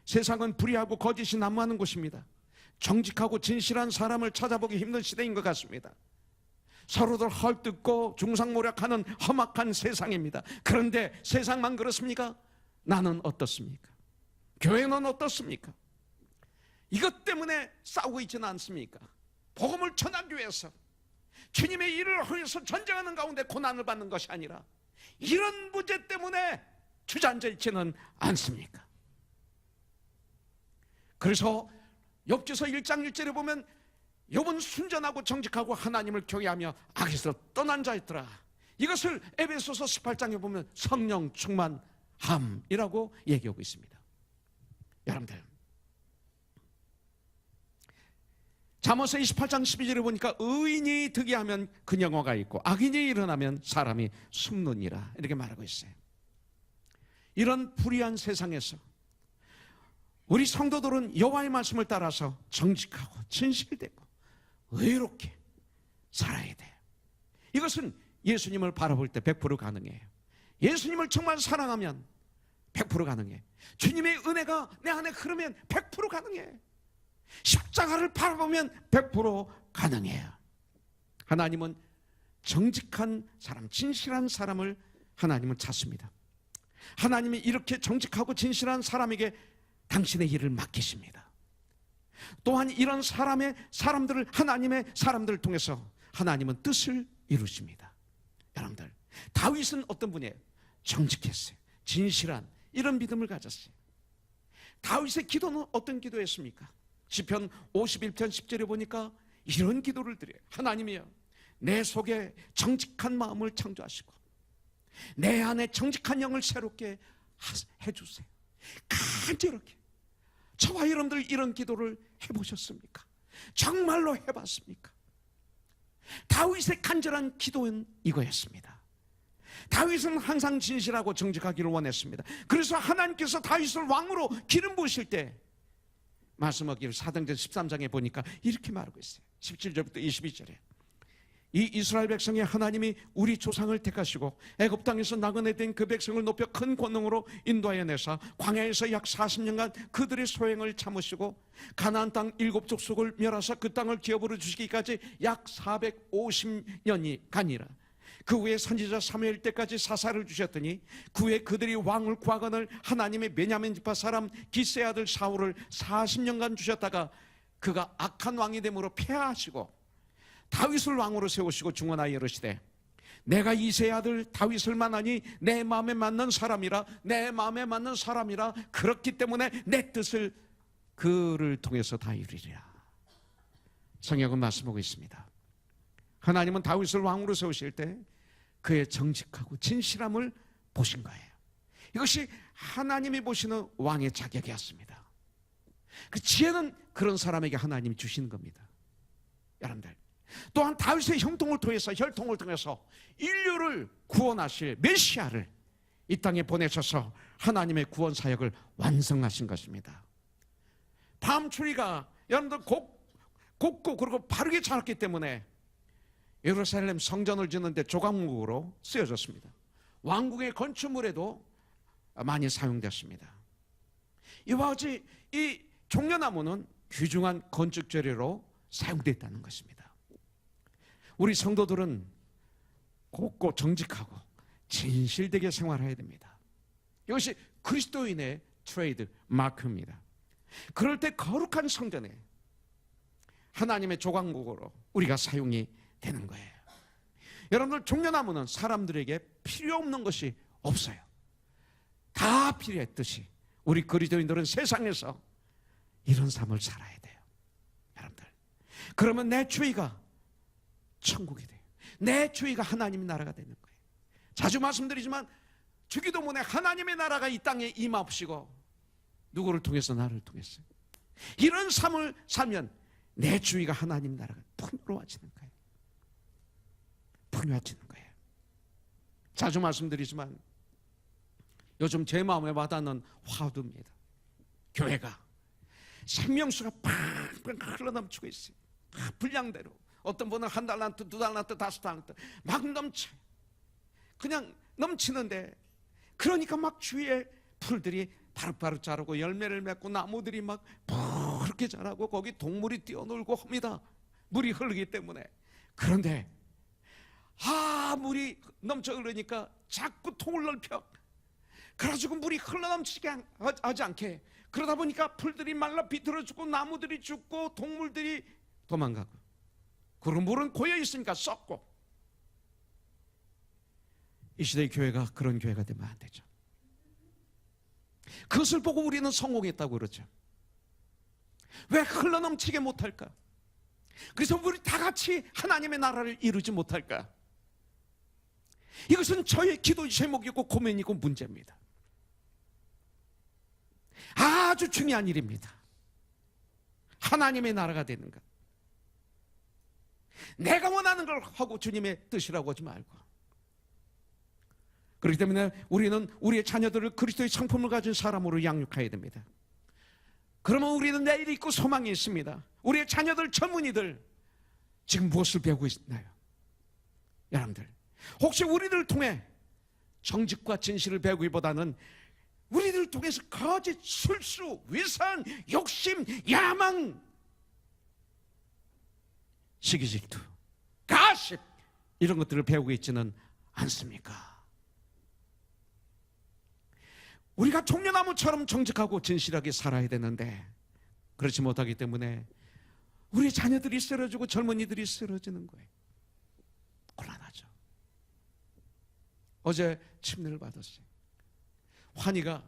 세상은 불의하고 거짓이 난무하는 곳입니다. 정직하고 진실한 사람을 찾아보기 힘든 시대인 것 같습니다. 서로들 헐뜯고 중상모략하는 험악한 세상입니다. 그런데 세상만 그렇습니까? 나는 어떻습니까? 교회는 어떻습니까? 이것 때문에 싸우고 있지는 않습니까? 복음을 전하기 위해서 주님의 일을 위해서 전쟁하는 가운데 고난을 받는 것이 아니라 이런 문제 때문에 주저앉아 있지는 않습니까? 그래서 욥기서 1장 1절에 보면 욥은 순전하고 정직하고 하나님을 경외하며 악에서 떠난 자였더라. 이것을 에베소서 18장에 보면 성령 충만함이라고 얘기하고 있습니다. 여러분들, 잠언서 28장 12절에 보니까 의인이 득이하면 근영어가 있고 악인이 일어나면 사람이 숨느니라, 이렇게 말하고 있어요. 이런 불의한 세상에서 우리 성도들은 여호와의 말씀을 따라서 정직하고 진실되고 의롭게 살아야 돼요. 이것은 예수님을 바라볼 때 100% 가능해요. 예수님을 정말 사랑하면 100% 가능해. 주님의 은혜가 내 안에 흐르면 100% 가능해. 십자가를 바라보면 100% 가능해요. 하나님은 정직한 사람, 진실한 사람을 하나님은 찾습니다. 하나님이 이렇게 정직하고 진실한 사람에게 당신의 일을 맡기십니다. 또한 이런 사람들을, 하나님의 사람들을 통해서 하나님은 뜻을 이루십니다. 여러분들, 다윗은 어떤 분이에요? 정직했어요. 진실한 이런 믿음을 가졌어요. 다윗의 기도는 어떤 기도였습니까? 시편 51편 10절에 보니까 이런 기도를 드려요. 하나님이여, 내 속에 정직한 마음을 창조하시고 내 안에 정직한 영을 새롭게 해주세요. 간절하게. 저와 여러분들 이런 기도를 해보셨습니까? 정말로 해봤습니까? 다윗의 간절한 기도는 이거였습니다. 다윗은 항상 진실하고 정직하기를 원했습니다. 그래서 하나님께서 다윗을 왕으로 기름 부으실 때 말씀하기를 사도행전 13장에 보니까 이렇게 말하고 있어요. 17절부터 22절에 이 이스라엘 백성이 하나님이 우리 조상을 택하시고 애굽 땅에서 나그네 된 그 백성을 높여 큰 권능으로 인도하여 내사 광야에서 약 40년간 그들의 소행을 참으시고 가나안 땅 7족속을 멸하사 그 땅을 기업으로 주시기까지 약 450년이 가니라. 그 후에 선지자 사무엘 때까지 사사를 주셨더니 그 후에 그들이 왕을 구하거늘 하나님의 베냐민 지파 사람 기스의 아들 사울을 40년간 주셨다가 그가 악한 왕이 됨으로 폐하하시고 다윗을 왕으로 세우시고 중언하여 이르시되 내가 이새의 아들 다윗을 만나니 내 마음에 맞는 사람이라, 내 마음에 맞는 사람이라, 그렇기 때문에 내 뜻을 그를 통해서 다 이루리라. 성경은 말씀하고 있습니다. 하나님은 다윗을 왕으로 세우실 때 그의 정직하고 진실함을 보신 거예요. 이것이 하나님이 보시는 왕의 자격이었습니다. 그 지혜는 그런 사람에게 하나님이 주시는 겁니다. 여러분들, 또한 다윗의 혈통을 통해서 인류를 구원하실 메시아를 이 땅에 보내셔서 하나님의 구원 사역을 완성하신 것입니다. 밤추리가 여러분들 곱고 그리고 바르게 자랐기 때문에 예루살렘 성전을 짓는데 조각목으로 쓰여졌습니다. 왕궁의 건축물에도 많이 사용됐습니다. 이와 같이 이 종려나무는 귀중한 건축 재료로 사용됐다는 것입니다. 우리 성도들은 곱고 정직하고 진실되게 생활해야 됩니다. 이것이 그리스도인의 트레이드 마크입니다. 그럴 때 거룩한 성전에 하나님의 조각목으로 우리가 사용이 되는 거예요. 여러분들, 종려나무는 사람들에게 필요 없는 것이 없어요. 다 필요했듯이 우리 그리스도인들은 세상에서 이런 삶을 살아야 돼요. 여러분들, 그러면 내 주위가 천국이 돼요. 내 주위가 하나님의 나라가 되는 거예요. 자주 말씀드리지만 주기도문에 하나님의 나라가 이 땅에 임하옵시고 누구를 통해서? 나를 통해서. 이런 삶을 살면 내 주위가 하나님 나라가 풍요로워지는 거예요. 풍요해지는 거예요. 자주 말씀드리지만 요즘 제 마음에 와닿는 화두입니다. 교회가 생명수가 팍팍 흘러넘치고 있어요. 분량대로. 어떤 분은 1달란트, 2달란트, 5달란트 막 넘쳐요. 그냥 넘치는데, 그러니까 막 주위에 풀들이 바르바르 자라고 열매를 맺고 나무들이 막 푸르게 자라고 거기 동물이 뛰어놀고 합니다. 물이 흐르기 때문에. 그런데 물이 넘쳐 흐르니까 자꾸 통을 넓혀. 그래가지고 물이 흘러넘치게 하지 않게, 그러다 보니까 풀들이 말라 비틀어 죽고 나무들이 죽고 동물들이 도망가고, 그리고 물은 고여 있으니까 썩고. 이 시대의 교회가 그런 교회가 되면 안 되죠. 그것을 보고 우리는 성공했다고 그러죠. 왜 흘러넘치게 못할까? 그래서 우리 다 같이 하나님의 나라를 이루지 못할까? 이것은 저의 기도 제목이고 고민이고 문제입니다. 아주 중요한 일입니다. 하나님의 나라가 되는 것. 내가 원하는 걸 하고 주님의 뜻이라고 하지 말고. 그렇기 때문에 우리는 우리의 자녀들을 그리스도의 성품을 가진 사람으로 양육해야 됩니다. 그러면 우리는 내일 있고 소망이 있습니다. 우리의 자녀들, 젊은이들 지금 무엇을 배우고 있나요? 여러분들, 혹시 우리들을 통해 정직과 진실을 배우기보다는 우리들을 통해서 거짓, 술수, 위선, 욕심, 야망, 시기 질투, 가십 이런 것들을 배우고 있지는 않습니까? 우리가 종려나무처럼 정직하고 진실하게 살아야 되는데 그렇지 못하기 때문에 우리 자녀들이 쓰러지고 젊은이들이 쓰러지는 거예요. 곤란하죠. 어제 침례를 받았어요. 환희가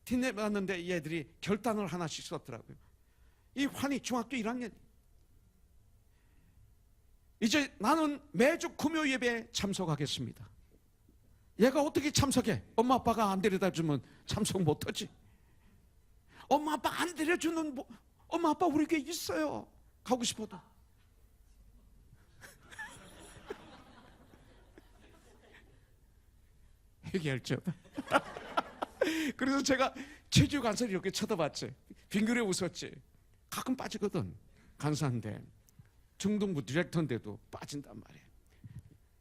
뒷내 받는데 얘들이 결단을 하나씩 썼더라고요. 이 환희 중학교 1학년. 이제 나는 매주 금요 예배에 참석하겠습니다. 얘가 어떻게 참석해? 엄마 아빠가 안 데려다 주면 참석 못하지. 엄마 아빠 안 데려주는 엄마 아빠 우리 교회 있어요. 가고 싶어도. 해결죠. 그래서 제가 체주 간사를 이렇게 쳐다봤지. 빙그레 웃었지. 가끔 빠지거든. 간사인데 중등부 디렉터인데도 빠진단 말이에요.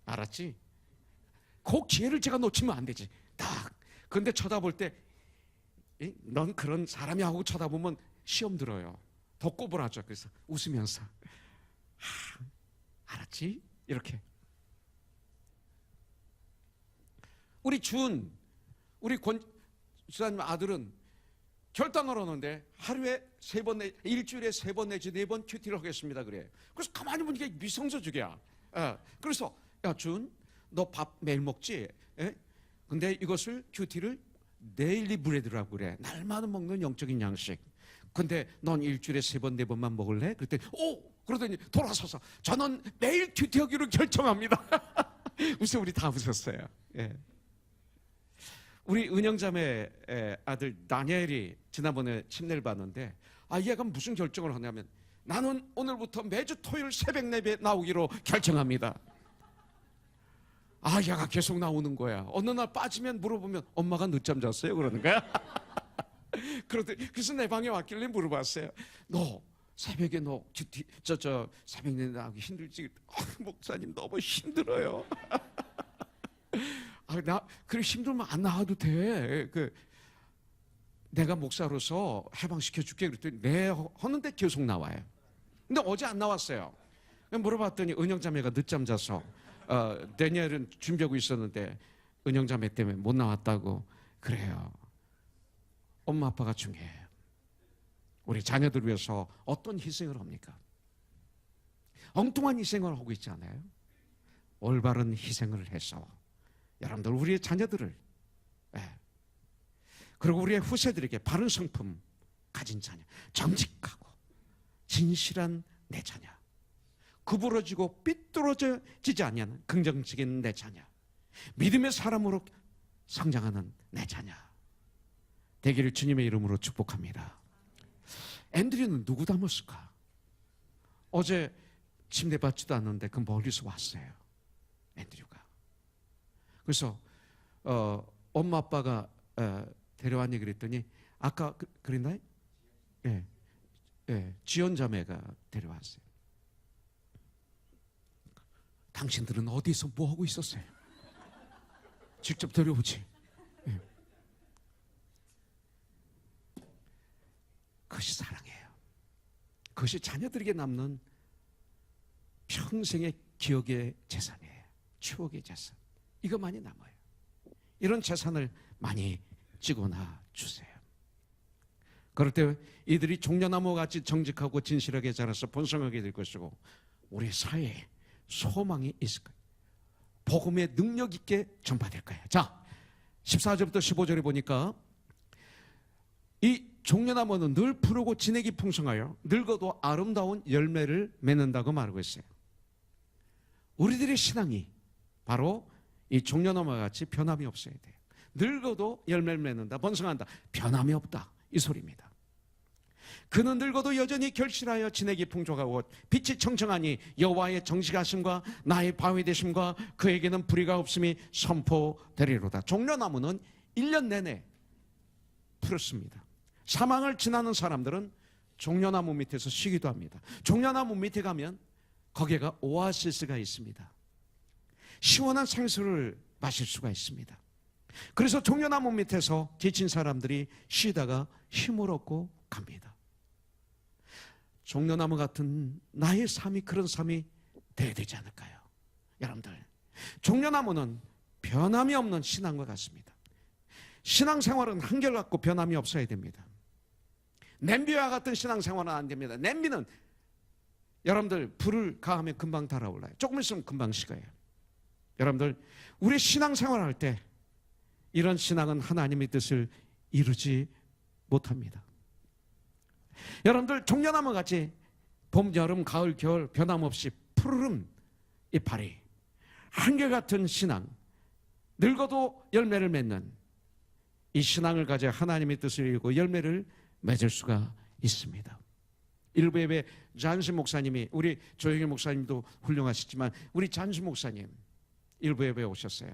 알았지? 그 기회를 제가 놓치면 안 되지. 딱. 근데 쳐다볼 때 넌 그런 사람이 하고 쳐다보면 시험 들어요. 더 꼬부라져. 그래서 웃으면서 알았지? 이렇게. 우리 우리 권 지사님 아들은 결단을 하는데 하루에 3번, 일주일에 3번 내지 4번 큐티를 하겠습니다. 그래. 그래서 가만히 보니까 미성서적이야. 그래서 야 준, 너 밥 매일 먹지? 근데 이것을 큐티를 데일리 브레드라고 그래. 날마다 먹는 영적인 양식. 근데 넌 일주일에 3번, 4번만 먹을래? 그랬더니 그러더니 돌아서서 저는 매일 큐티하기로 결정합니다. 웃어. 우리 다 웃었어요. 예. 우리 은영자매 아들 다니엘이 지난번에 침례를 받는데 얘가 무슨 결정을 하냐면 나는 오늘부터 매주 토요일 새벽 예배 나오기로 결정합니다. 얘가 계속 나오는 거야. 어느 날 빠지면 물어보면 엄마가 늦잠 잤어요? 그러는 거야. 그래서 내 방에 왔길래 물어봤어요. 너 새벽에 새벽 예배 나오기 힘들지? 목사님 너무 힘들어요. 그래 힘들면 안 나와도 돼. 내가 목사로서 해방시켜 줄게. 그랬더니 네 하는데 계속 나와요. 근데 어제 안 나왔어요. 물어봤더니 은영자매가 늦잠 자서 다니엘은 준비하고 있었는데 은영자매 때문에 못 나왔다고. 그래요. 엄마 아빠가 중요해요. 우리 자녀들 위해서 어떤 희생을 합니까? 엉뚱한 희생을 하고 있지 않아요? 올바른 희생을 해서 여러분들 우리의 자녀들을 그리고 우리의 후세들에게 바른 성품 가진 자녀, 정직하고 진실한 내 자녀, 구부러지고 삐뚤어지지 않는 긍정적인 내 자녀, 믿음의 사람으로 성장하는 내 자녀 되기를 주님의 이름으로 축복합니다. 앤드류는 누구 닮았을까? 어제 침대 받지도 않는데 그 멀리서 왔어요. 앤드류가. 그래서 엄마 아빠가 데려왔니 그랬더니 아까 그랬나요? 지연 자매가 데려왔어요. 당신들은 어디서 뭐 하고 있었어요? 직접 데려오지. 그것이 사랑이에요. 그것이 자녀들에게 남는 평생의 기억의 재산이에요. 추억의 재산. 이것만이 남아요. 이런 재산을 많이 찍어놔 주세요. 그럴 때 이들이 종려나무같이 정직하고 진실하게 자라서 번성하게 될 것이고 우리 사회에 소망이 있을 거예요. 복음의 능력 있게 전파될 거예요. 자, 14절부터 15절에 보니까 이 종려나무는 늘 푸르고 진액이 풍성하여 늙어도 아름다운 열매를 맺는다고 말하고 있어요. 우리들의 신앙이 바로 이 종려나무와 같이 변함이 없어야 돼요. 늙어도 열매를 맺는다, 번성한다, 변함이 없다, 이 소리입니다. 그는 늙어도 여전히 결실하여 진액이 풍족하고 빛이 청청하니 여호와의 정직하심과 나의 바위 되심과 그에게는 불의가 없음이 선포되리로다. 종려나무는 1년 내내 푸르습니다. 사망을 지나는 사람들은 종려나무 밑에서 쉬기도 합니다. 종려나무 밑에 가면 거기가 오아시스가 있습니다. 시원한 생수를 마실 수가 있습니다. 그래서 종려나무 밑에서 지친 사람들이 쉬다가 힘을 얻고 갑니다. 종려나무 같은 나의 삶이 그런 삶이 돼야 되지 않을까요? 여러분들, 종려나무는 변함이 없는 신앙과 같습니다. 신앙생활은 한결같고 변함이 없어야 됩니다. 냄비와 같은 신앙생활은 안 됩니다. 냄비는 여러분들 불을 가하면 금방 달아올라요. 조금 있으면 금방 식어요. 여러분들, 우리 신앙생활할 때 이런 신앙은 하나님의 뜻을 이루지 못합니다. 여러분들, 종려나무 같이 봄, 여름, 가을, 겨울 변함없이 푸르른 이파리, 한결같은 신앙, 늙어도 열매를 맺는 이 신앙을 가져 하나님의 뜻을 이루고 열매를 맺을 수가 있습니다. 일부 예배 잔시 목사님이, 우리 조영일 목사님도 훌륭하시지만 우리 잔시 목사님 일부 예배에 오셨어요.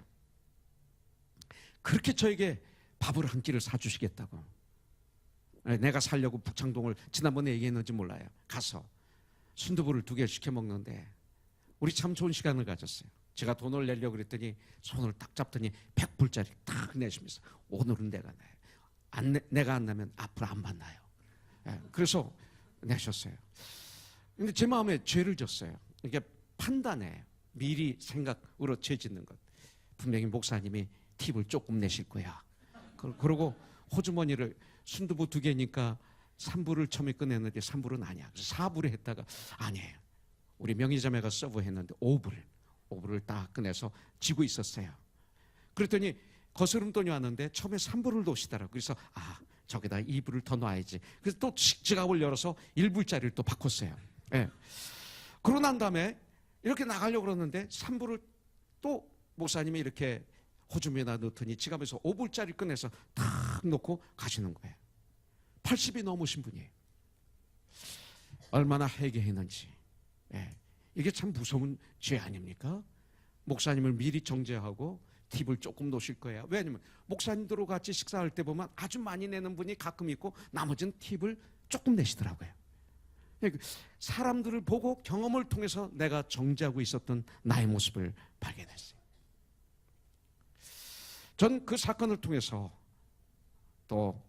그렇게 저에게 밥을 한 끼를 사주시겠다고. 내가 살려고 북창동을 지난번에 얘기했는지 몰라요. 가서 순두부를 2개 시켜 먹는데 우리 참 좋은 시간을 가졌어요. 제가 돈을 내려고 그랬더니 손을 딱 잡더니 100불짜리 딱 내시면서 오늘은 내가 내요. 내가 안 내면 앞으로 안 만나요. 그래서 내셨어요. 근데 제 마음에 죄를 졌어요. 이게 판단해. 미리 생각으로 죄 짓는 것. 분명히 목사님이 팁을 조금 내실 거야. 그러고 호주머니를 순두부 2개니까 3불을 처음에 꺼냈는데 3불은 아니야. 그래서 4불에 했다가 아니에요. 우리 명의자매가 서브했는데 5불을 딱 꺼내서 쥐고 있었어요. 그랬더니 거스름돈이 왔는데 처음에 3불을 놓으시더라고요. 그래서 저기다 2불을 더 놔야지. 그래서 또 지갑을 열어서 1불짜리를 또 바꿨어요. 예. 그러고 난 다음에 이렇게 나가려고 그러는데 3불을 또 목사님이 이렇게 호주머니에다 넣더니 지갑에서 5불짜리 꺼내서 탁 놓고 가시는 거예요. 80이 넘으신 분이에요. 얼마나 회개했는지. 예. 이게 참 무서운 죄 아닙니까? 목사님을 미리 정죄하고 팁을 조금 놓으실 거예요. 왜냐면 목사님들하고 같이 식사할 때 보면 아주 많이 내는 분이 가끔 있고 나머지는 팁을 조금 내시더라고요. 사람들을 보고 경험을 통해서 내가 정죄하고 있었던 나의 모습을 발견했어요. 전 그 사건을 통해서 또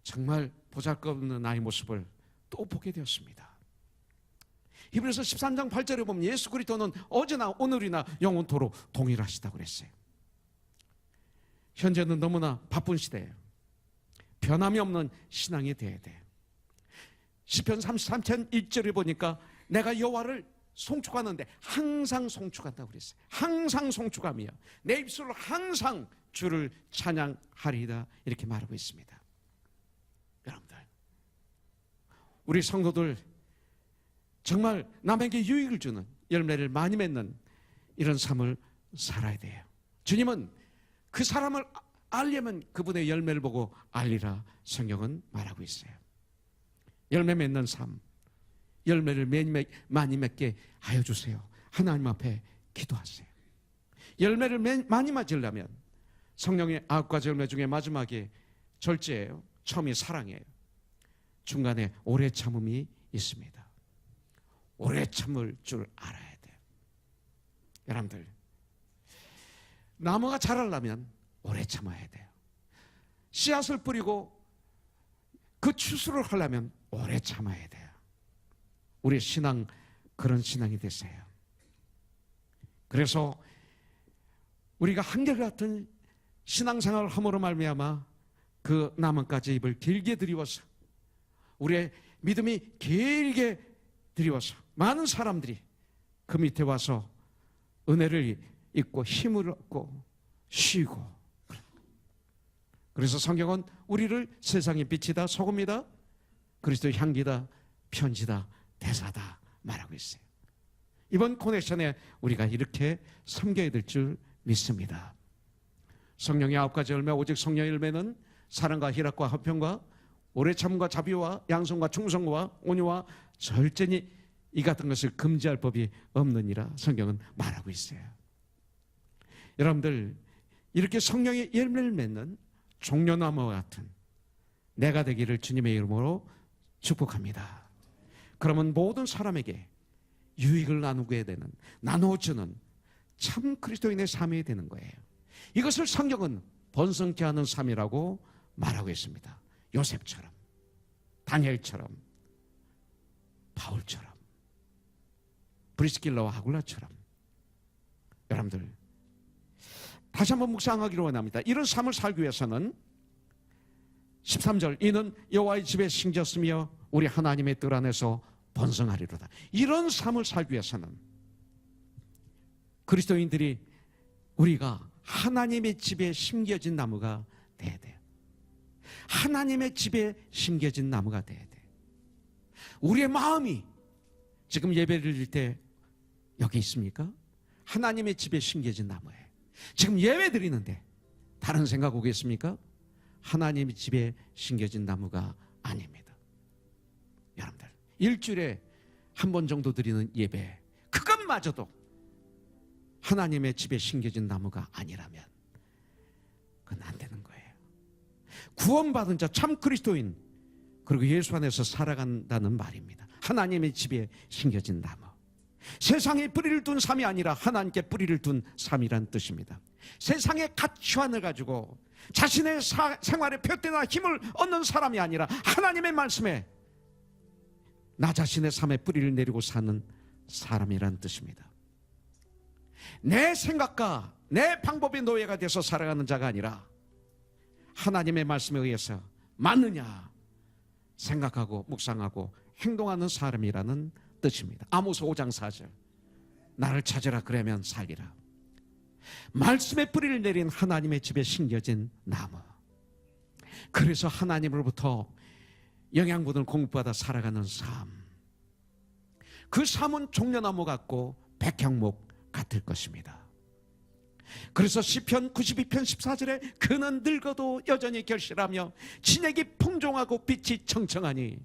정말 보잘것없는 나의 모습을 또 보게 되었습니다. 히브리서 13장 8절에 보면 예수 그리스도는 어제나 오늘이나 영원토록 동일하시다고 그랬어요. 현재는 너무나 바쁜 시대예요. 변함이 없는 신앙이 돼야 돼요. 시편 33편 1절에 보니까 내가 여호와를 송축하는데 항상 송축한다고 그랬어요. 항상 송축하며 내 입술로 항상 주를 찬양하리이다 이렇게 말하고 있습니다. 여러분들, 우리 성도들 정말 남에게 유익을 주는 열매를 많이 맺는 이런 삶을 살아야 돼요. 주님은 그 사람을 알려면 그분의 열매를 보고 알리라 성경은 말하고 있어요. 열매 맺는 삶, 열매를 많이 맺게 하여 주세요. 하나님 앞에 기도하세요. 열매를 많이 맞으려면 성령의 9가지 열매 중에 마지막이 절제예요. 처음이 사랑이에요. 중간에 오래 참음이 있습니다. 오래 참을 줄 알아야 돼요. 여러분들, 나무가 자라려면 오래 참아야 돼요. 씨앗을 뿌리고 그 추수를 하려면 오래 참아야 돼요. 우리 신앙 그런 신앙이 되세요. 그래서 우리가 한결같은 신앙생활을 함으로 말미암아 그 나무까지 잎을 길게 드리워서 우리의 믿음이 길게 드리워서 많은 사람들이 그 밑에 와서 은혜를 잊고 힘을 얻고 쉬고. 그래서 성경은 우리를 세상의 빛이다, 소금이다, 그리스도의 향기다, 편지다, 대사다 말하고 있어요. 이번 코넥션에 우리가 이렇게 섬겨야 될 줄 믿습니다. 성령의 9가지 열매, 오직 성령의 열매는 사랑과 희락과 화평과 오래 참음과 자비와 양성과 충성과 온유와 절제니 이 같은 것을 금지할 법이 없느니라 성경은 말하고 있어요. 여러분들, 이렇게 성령의 열매를 맺는 종려나무와 같은 내가 되기를 주님의 이름으로 축복합니다. 그러면 모든 사람에게 유익을 나누게 되는, 나누어주는 참 그리스도인의 삶이 되는 거예요. 이것을 성경은 번성케 하는 삶이라고 말하고 있습니다. 요셉처럼, 다니엘처럼 바울처럼, 브리스길라와 아굴라처럼 여러분들 다시 한번 묵상하기를 원합니다. 이런 삶을 살기 위해서는 13절, 이는 여호와의 집에 심겼으며 우리 하나님의 뜰 안에서 번성하리로다. 이런 삶을 살기 위해서는 그리스도인들이 우리가 하나님의 집에 심겨진 나무가 돼야 돼요. 하나님의 집에 심겨진 나무가 돼야 돼요. 우리의 마음이 지금 예배를 드릴 때 여기 있습니까? 하나님의 집에 심겨진 나무예요. 지금 예배 드리는데 다른 생각 오겠습니까? 하나님의 집에 심겨진 나무가 아닙니다. 여러분들 일주일에 한 번 정도 드리는 예배, 그것마저도 하나님의 집에 심겨진 나무가 아니라면 그건 안 되는 거예요. 구원받은 자, 참 그리스도인, 그리고 예수 안에서 살아간다는 말입니다. 하나님의 집에 심겨진 나무. 세상에 뿌리를 둔 삶이 아니라 하나님께 뿌리를 둔 삶이란 뜻입니다. 세상의 가치관을 가지고 자신의 생활에 표대나 힘을 얻는 사람이 아니라 하나님의 말씀에 나 자신의 삶에 뿌리를 내리고 사는 사람이란 뜻입니다. 내 생각과 내 방법의 노예가 돼서 살아가는 자가 아니라 하나님의 말씀에 의해서 맞느냐 생각하고 묵상하고 행동하는 사람이라는 뜻입니다. 아모스 5장 4절, 나를 찾으라 그러면 살리라. 말씀에 뿌리를 내린 하나님의 집에 심겨진 나무. 그래서 하나님으로부터 영양분을 공급받아 살아가는 삶, 그 삶은 종려나무 같고 백향목 같을 것입니다. 그래서 시편 92편 14절에 그는 늙어도 여전히 결실하며 진액이 풍종하고 빛이 청청하니.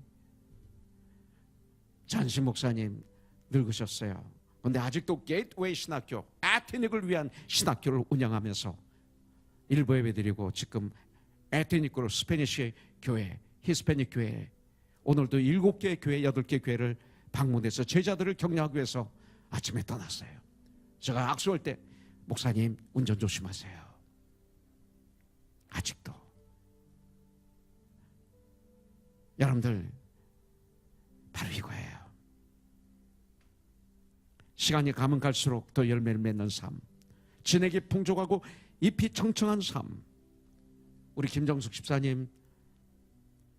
잔시 목사님 늙으셨어요. 그런데 아직도 게이트웨이 신학교, 에트닉을 위한 신학교를 운영하면서 일부 예배드리고 지금 에트닉으로 스페니쉬 교회, 히스패닉 교회, 오늘도 7개의 교회, 8개 교회를 방문해서 제자들을 격려하기 위해서 아침에 떠났어요. 제가 악수할 때 목사님 운전 조심하세요. 아직도 여러분들 바로 이거예요. 시간이 가면 갈수록 더 열매를 맺는 삶, 진액이 풍족하고 잎이 청청한 삶. 우리 김정숙 집사님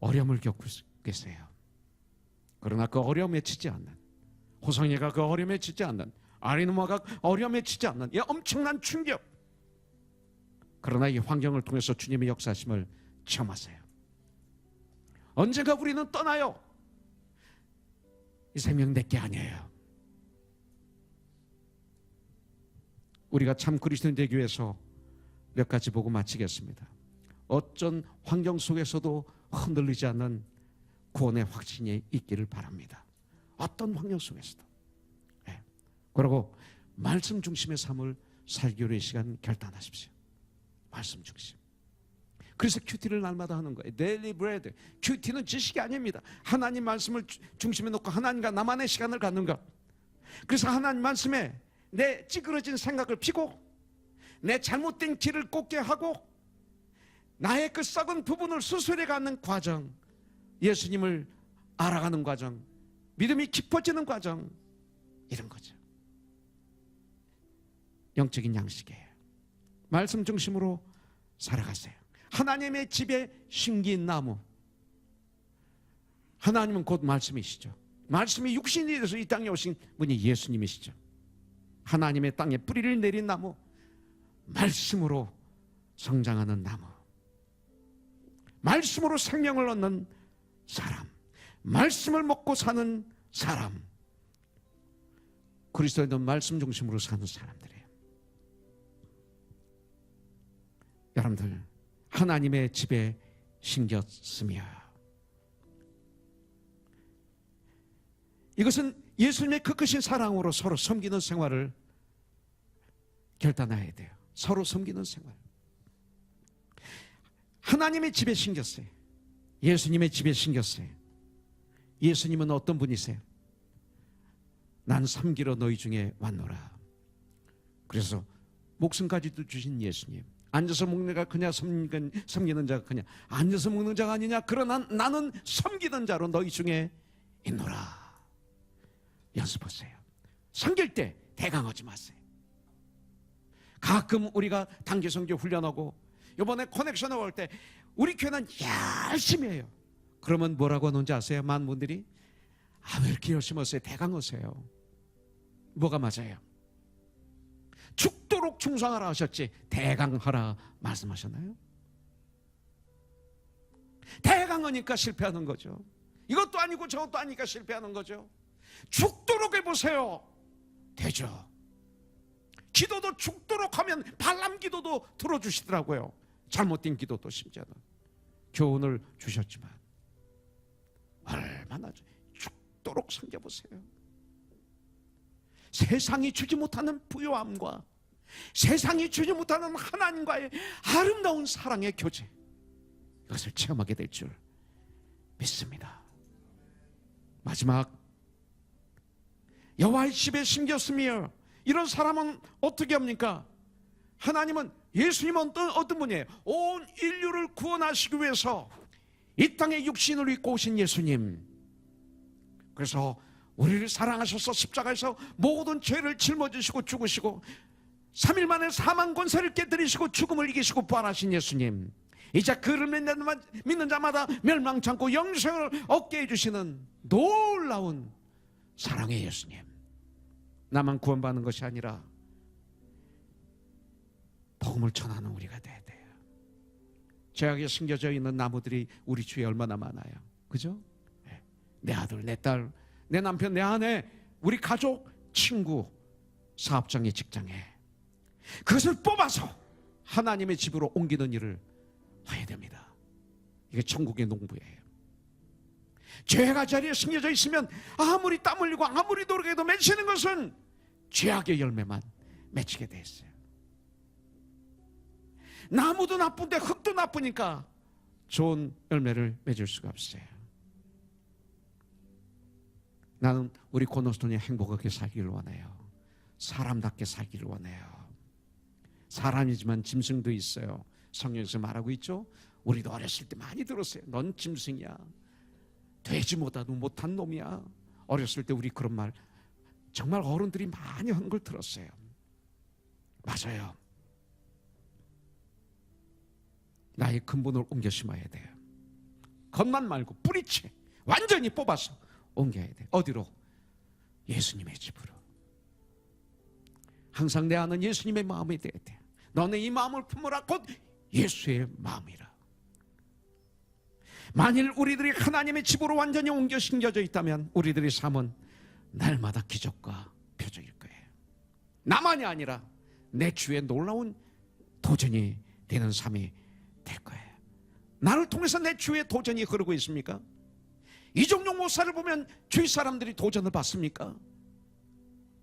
어려움을 겪고 계세요. 그러나 그 어려움에 치지 않는, 호성이가 그 어려움에 치지 않는, 아리누마가 어려움에 치지 않는 이 엄청난 충격, 그러나 이 환경을 통해서 주님의 역사심을 체험하세요. 언젠가 우리는 떠나요. 이 생명 내게 아니에요. 우리가 참 그리스도인 되기 위해서 몇 가지 보고 마치겠습니다. 어떤 환경 속에서도 흔들리지 않는 구원의 확신이 있기를 바랍니다. 어떤 환경 속에서도. 네. 그리고 말씀 중심의 삶을 살기로 이 시간 결단하십시오. 말씀 중심. 그래서 큐티를 날마다 하는 거예요. 데일리 브레드. 큐티는 지식이 아닙니다. 하나님 말씀을 중심에 놓고 하나님과 나만의 시간을 갖는 것. 그래서 하나님 말씀에 내 찌그러진 생각을 피고 내 잘못된 길을 꽂게 하고 나의 그 썩은 부분을 수술해 가는 과정, 예수님을 알아가는 과정, 믿음이 깊어지는 과정, 이런 거죠. 영적인 양식이에요. 말씀 중심으로 살아가세요. 하나님의 집에 심긴 나무. 하나님은 곧 말씀이시죠. 말씀이 육신이 돼서 이 땅에 오신 분이 예수님이시죠. 하나님의 땅에 뿌리를 내린 나무, 말씀으로 성장하는 나무, 말씀으로 생명을 얻는 사람, 말씀을 먹고 사는 사람. 그리스도인은 말씀 중심으로 사는 사람들이에요. 여러분들 하나님의 집에 심겼으며, 이것은 예수님의 그 크신 사랑으로 서로 섬기는 생활을 결단해야 돼요. 서로 섬기는 생활. 하나님의 집에 심겼어요. 예수님의 집에 심겼어요. 예수님은 어떤 분이세요? 난 섬기러 너희 중에 왔노라. 그래서 목숨까지도 주신 예수님. 앉아서 먹는 자가 그냐, 섬기는 자가 그냐. 앉아서 먹는 자가 아니냐. 그러나 나는 섬기는 자로 너희 중에 있노라. 연습하세요. 섬길 때 대강하지 마세요. 가끔 우리가 단기 선교 훈련하고 이번에 커넥션 올 때 우리 교회는 열심히 해요. 그러면 뭐라고 하는지 아세요? 많은 분들이 왜 이렇게 열심히 하세요? 대강하세요. 뭐가 맞아요? 죽도록 충성하라 하셨지 대강하라 말씀하셨나요? 대강하니까 실패하는 거죠. 이것도 아니고 저것도 아니니까 실패하는 거죠. 죽도록 해보세요. 되죠. 기도도 죽도록 하면 발람 기도도 들어주시더라고요. 잘못된 기도도 심지어는 교훈을 주셨지만 얼마나 죽도록 섬겨보세요. 세상이 주지 못하는 부요함과 세상이 주지 못하는 하나님과의 아름다운 사랑의 교제, 이것을 체험하게 될 줄 믿습니다. 마지막, 여호와의 집에 심겼으며, 이런 사람은 어떻게 합니까? 하나님은, 예수님은 어떤 분이에요? 온 인류를 구원하시기 위해서 이 땅에 육신을 입고 오신 예수님. 그래서 우리를 사랑하셔서 십자가에서 모든 죄를 짊어지시고 죽으시고 3일 만에 사망 권세를 깨뜨리시고 죽음을 이기시고 부활하신 예수님. 이제 그를 믿는 자마다 멸망치 않고 영생을 얻게 해주시는 놀라운 사랑의 예수님. 나만 구원받는 것이 아니라 복음을 전하는 우리가 돼야 돼요. 죄악에 심겨져 있는 나무들이 우리 주위에 얼마나 많아요. 그죠? 내 아들, 내 딸, 내 남편, 내 아내, 우리 가족, 친구, 사업장에, 직장에, 그것을 뽑아서 하나님의 집으로 옮기는 일을 해야 됩니다. 이게 천국의 농부예요. 죄가 자리에 심겨져 있으면 아무리 땀 흘리고 아무리 노력해도 맺히는 것은 죄악의 열매만 맺히게 돼 있어요. 나무도 나쁜데 흙도 나쁘니까 좋은 열매를 맺을 수가 없어요. 나는 우리 고노스톤이 행복하게 살기를 원해요. 사람답게 살기를 원해요. 사람이지만 짐승도 있어요. 성경에서 말하고 있죠. 우리도 어렸을 때 많이 들었어요. 넌 짐승이야. 돼지보다도 못한 놈이야. 어렸을 때 우리 그런 말 정말 어른들이 많이 하는 걸 들었어요. 맞아요. 나의 근본을 옮겨 심어야 돼요. 겉만 말고 뿌리채 완전히 뽑아서 옮겨야 돼요. 어디로? 예수님의 집으로. 항상 내 안은 예수님의 마음이 돼야 돼요. 너는 이 마음을 품으라. 곧 예수의 마음이라. 만일 우리들이 하나님의 집으로 완전히 옮겨 심겨져 있다면 우리들의 삶은 날마다 기적과 표적일 거예요. 나만이 아니라 내 주위에 놀라운 도전이 되는 삶이 될 거예요. 나를 통해서 내 주위에 도전이 흐르고 있습니까? 이종용 목사를 보면 주위 사람들이 도전을 받습니까?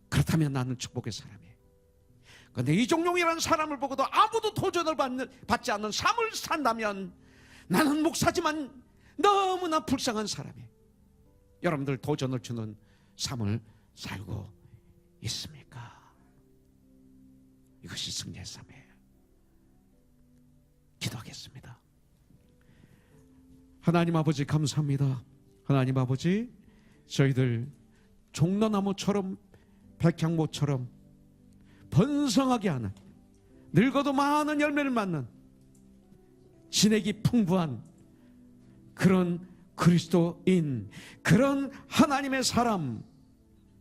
그렇다면 나는 축복의 사람이에요. 그런데 이종용이라는 사람을 보고도 아무도 도전을 받지 않는 삶을 산다면 나는 목사지만 너무나 불쌍한 사람이에요. 여러분들 도전을 주는 삶을 살고 있습니까? 이것이 승리의 삶이에요. 기도하겠습니다. 하나님 아버지 감사합니다. 하나님 아버지, 저희들 종려나무처럼 백향목처럼 번성하게 하는, 늙어도 많은 열매를 맺는 진액이 풍부한 그런 그리스도인, 그런 하나님의 사람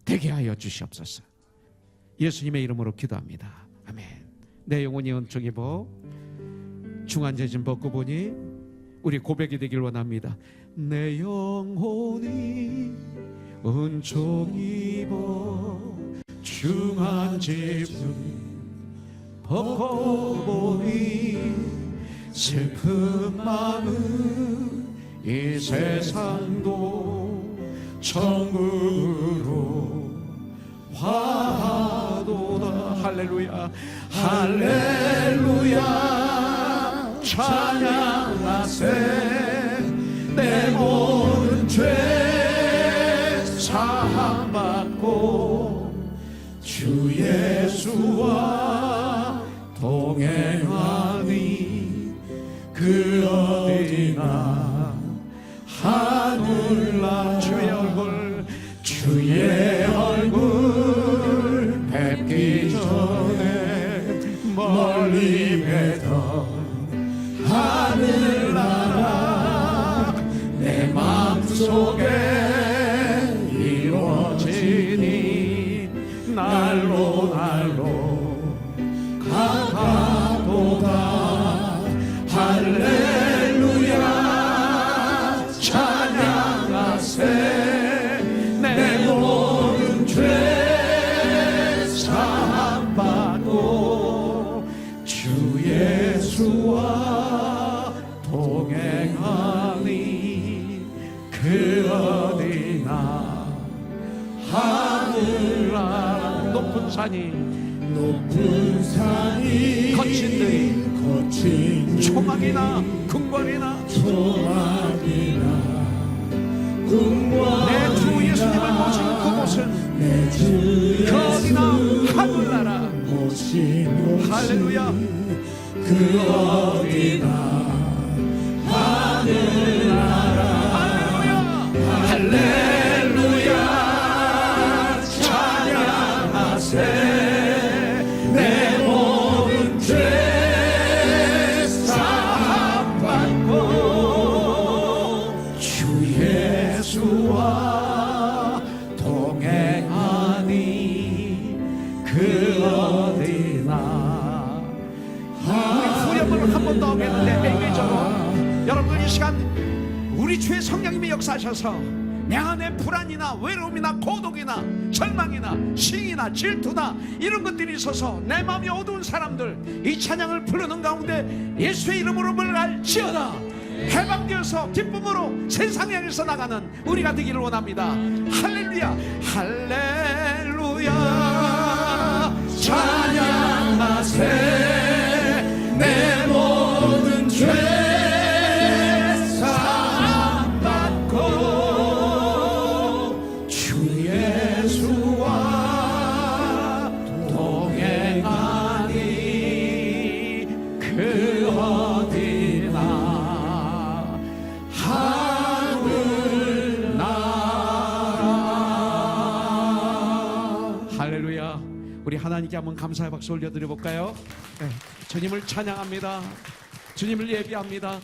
되게 하여 주시옵소서. 예수님의 이름으로 기도합니다. 아멘. 내 영혼이 은총 입어 중한죄진 벗고 보니 우리 고백이 되길 원합니다. 내 영혼이 은총 입어 중한죄진 벗고 보니 슬픈 마음은 이 세상도 천국으로 화도다. 할렐루야, 할렐루야, 찬양하세. 내 모든 죄 사함받고 주 예수와 동행하니 그 어디나 하늘나 주의 얼굴, 주의 얼굴 하늘나라 높은 산이 거친 들이 초막이나 궁궐이나 내 주 예수님을 모신 그곳은 그 어디나 하늘나라 할렐루야 그 어디나 하늘나라 할렐루야 찬양하세 내 모든 죄 사함받고 주 예수와 동행하니 그 어디나 우리 후렴을 한 번 더 하겠는데 맹매적으로 여러분 이 시간 우리 주의 성령님이 역사하셔서 내 안에 불안이나 외로움이나 고독이나 절망이나 시기나 질투나 이런 것들이 있어서 내 마음이 어두운 사람들 이 찬양을 부르는 가운데 예수의 이름으로 물갈지어다 해방되어서 기쁨으로 세상에 향해서 나가는 우리가 되기를 원합니다. 할렐루야 할렐루야 찬양하세 내 모든 죄 우리 하나님께 한번 감사의 박수 올려드려 볼까요? 네, 주님을 찬양합니다. 주님을 예비합니다.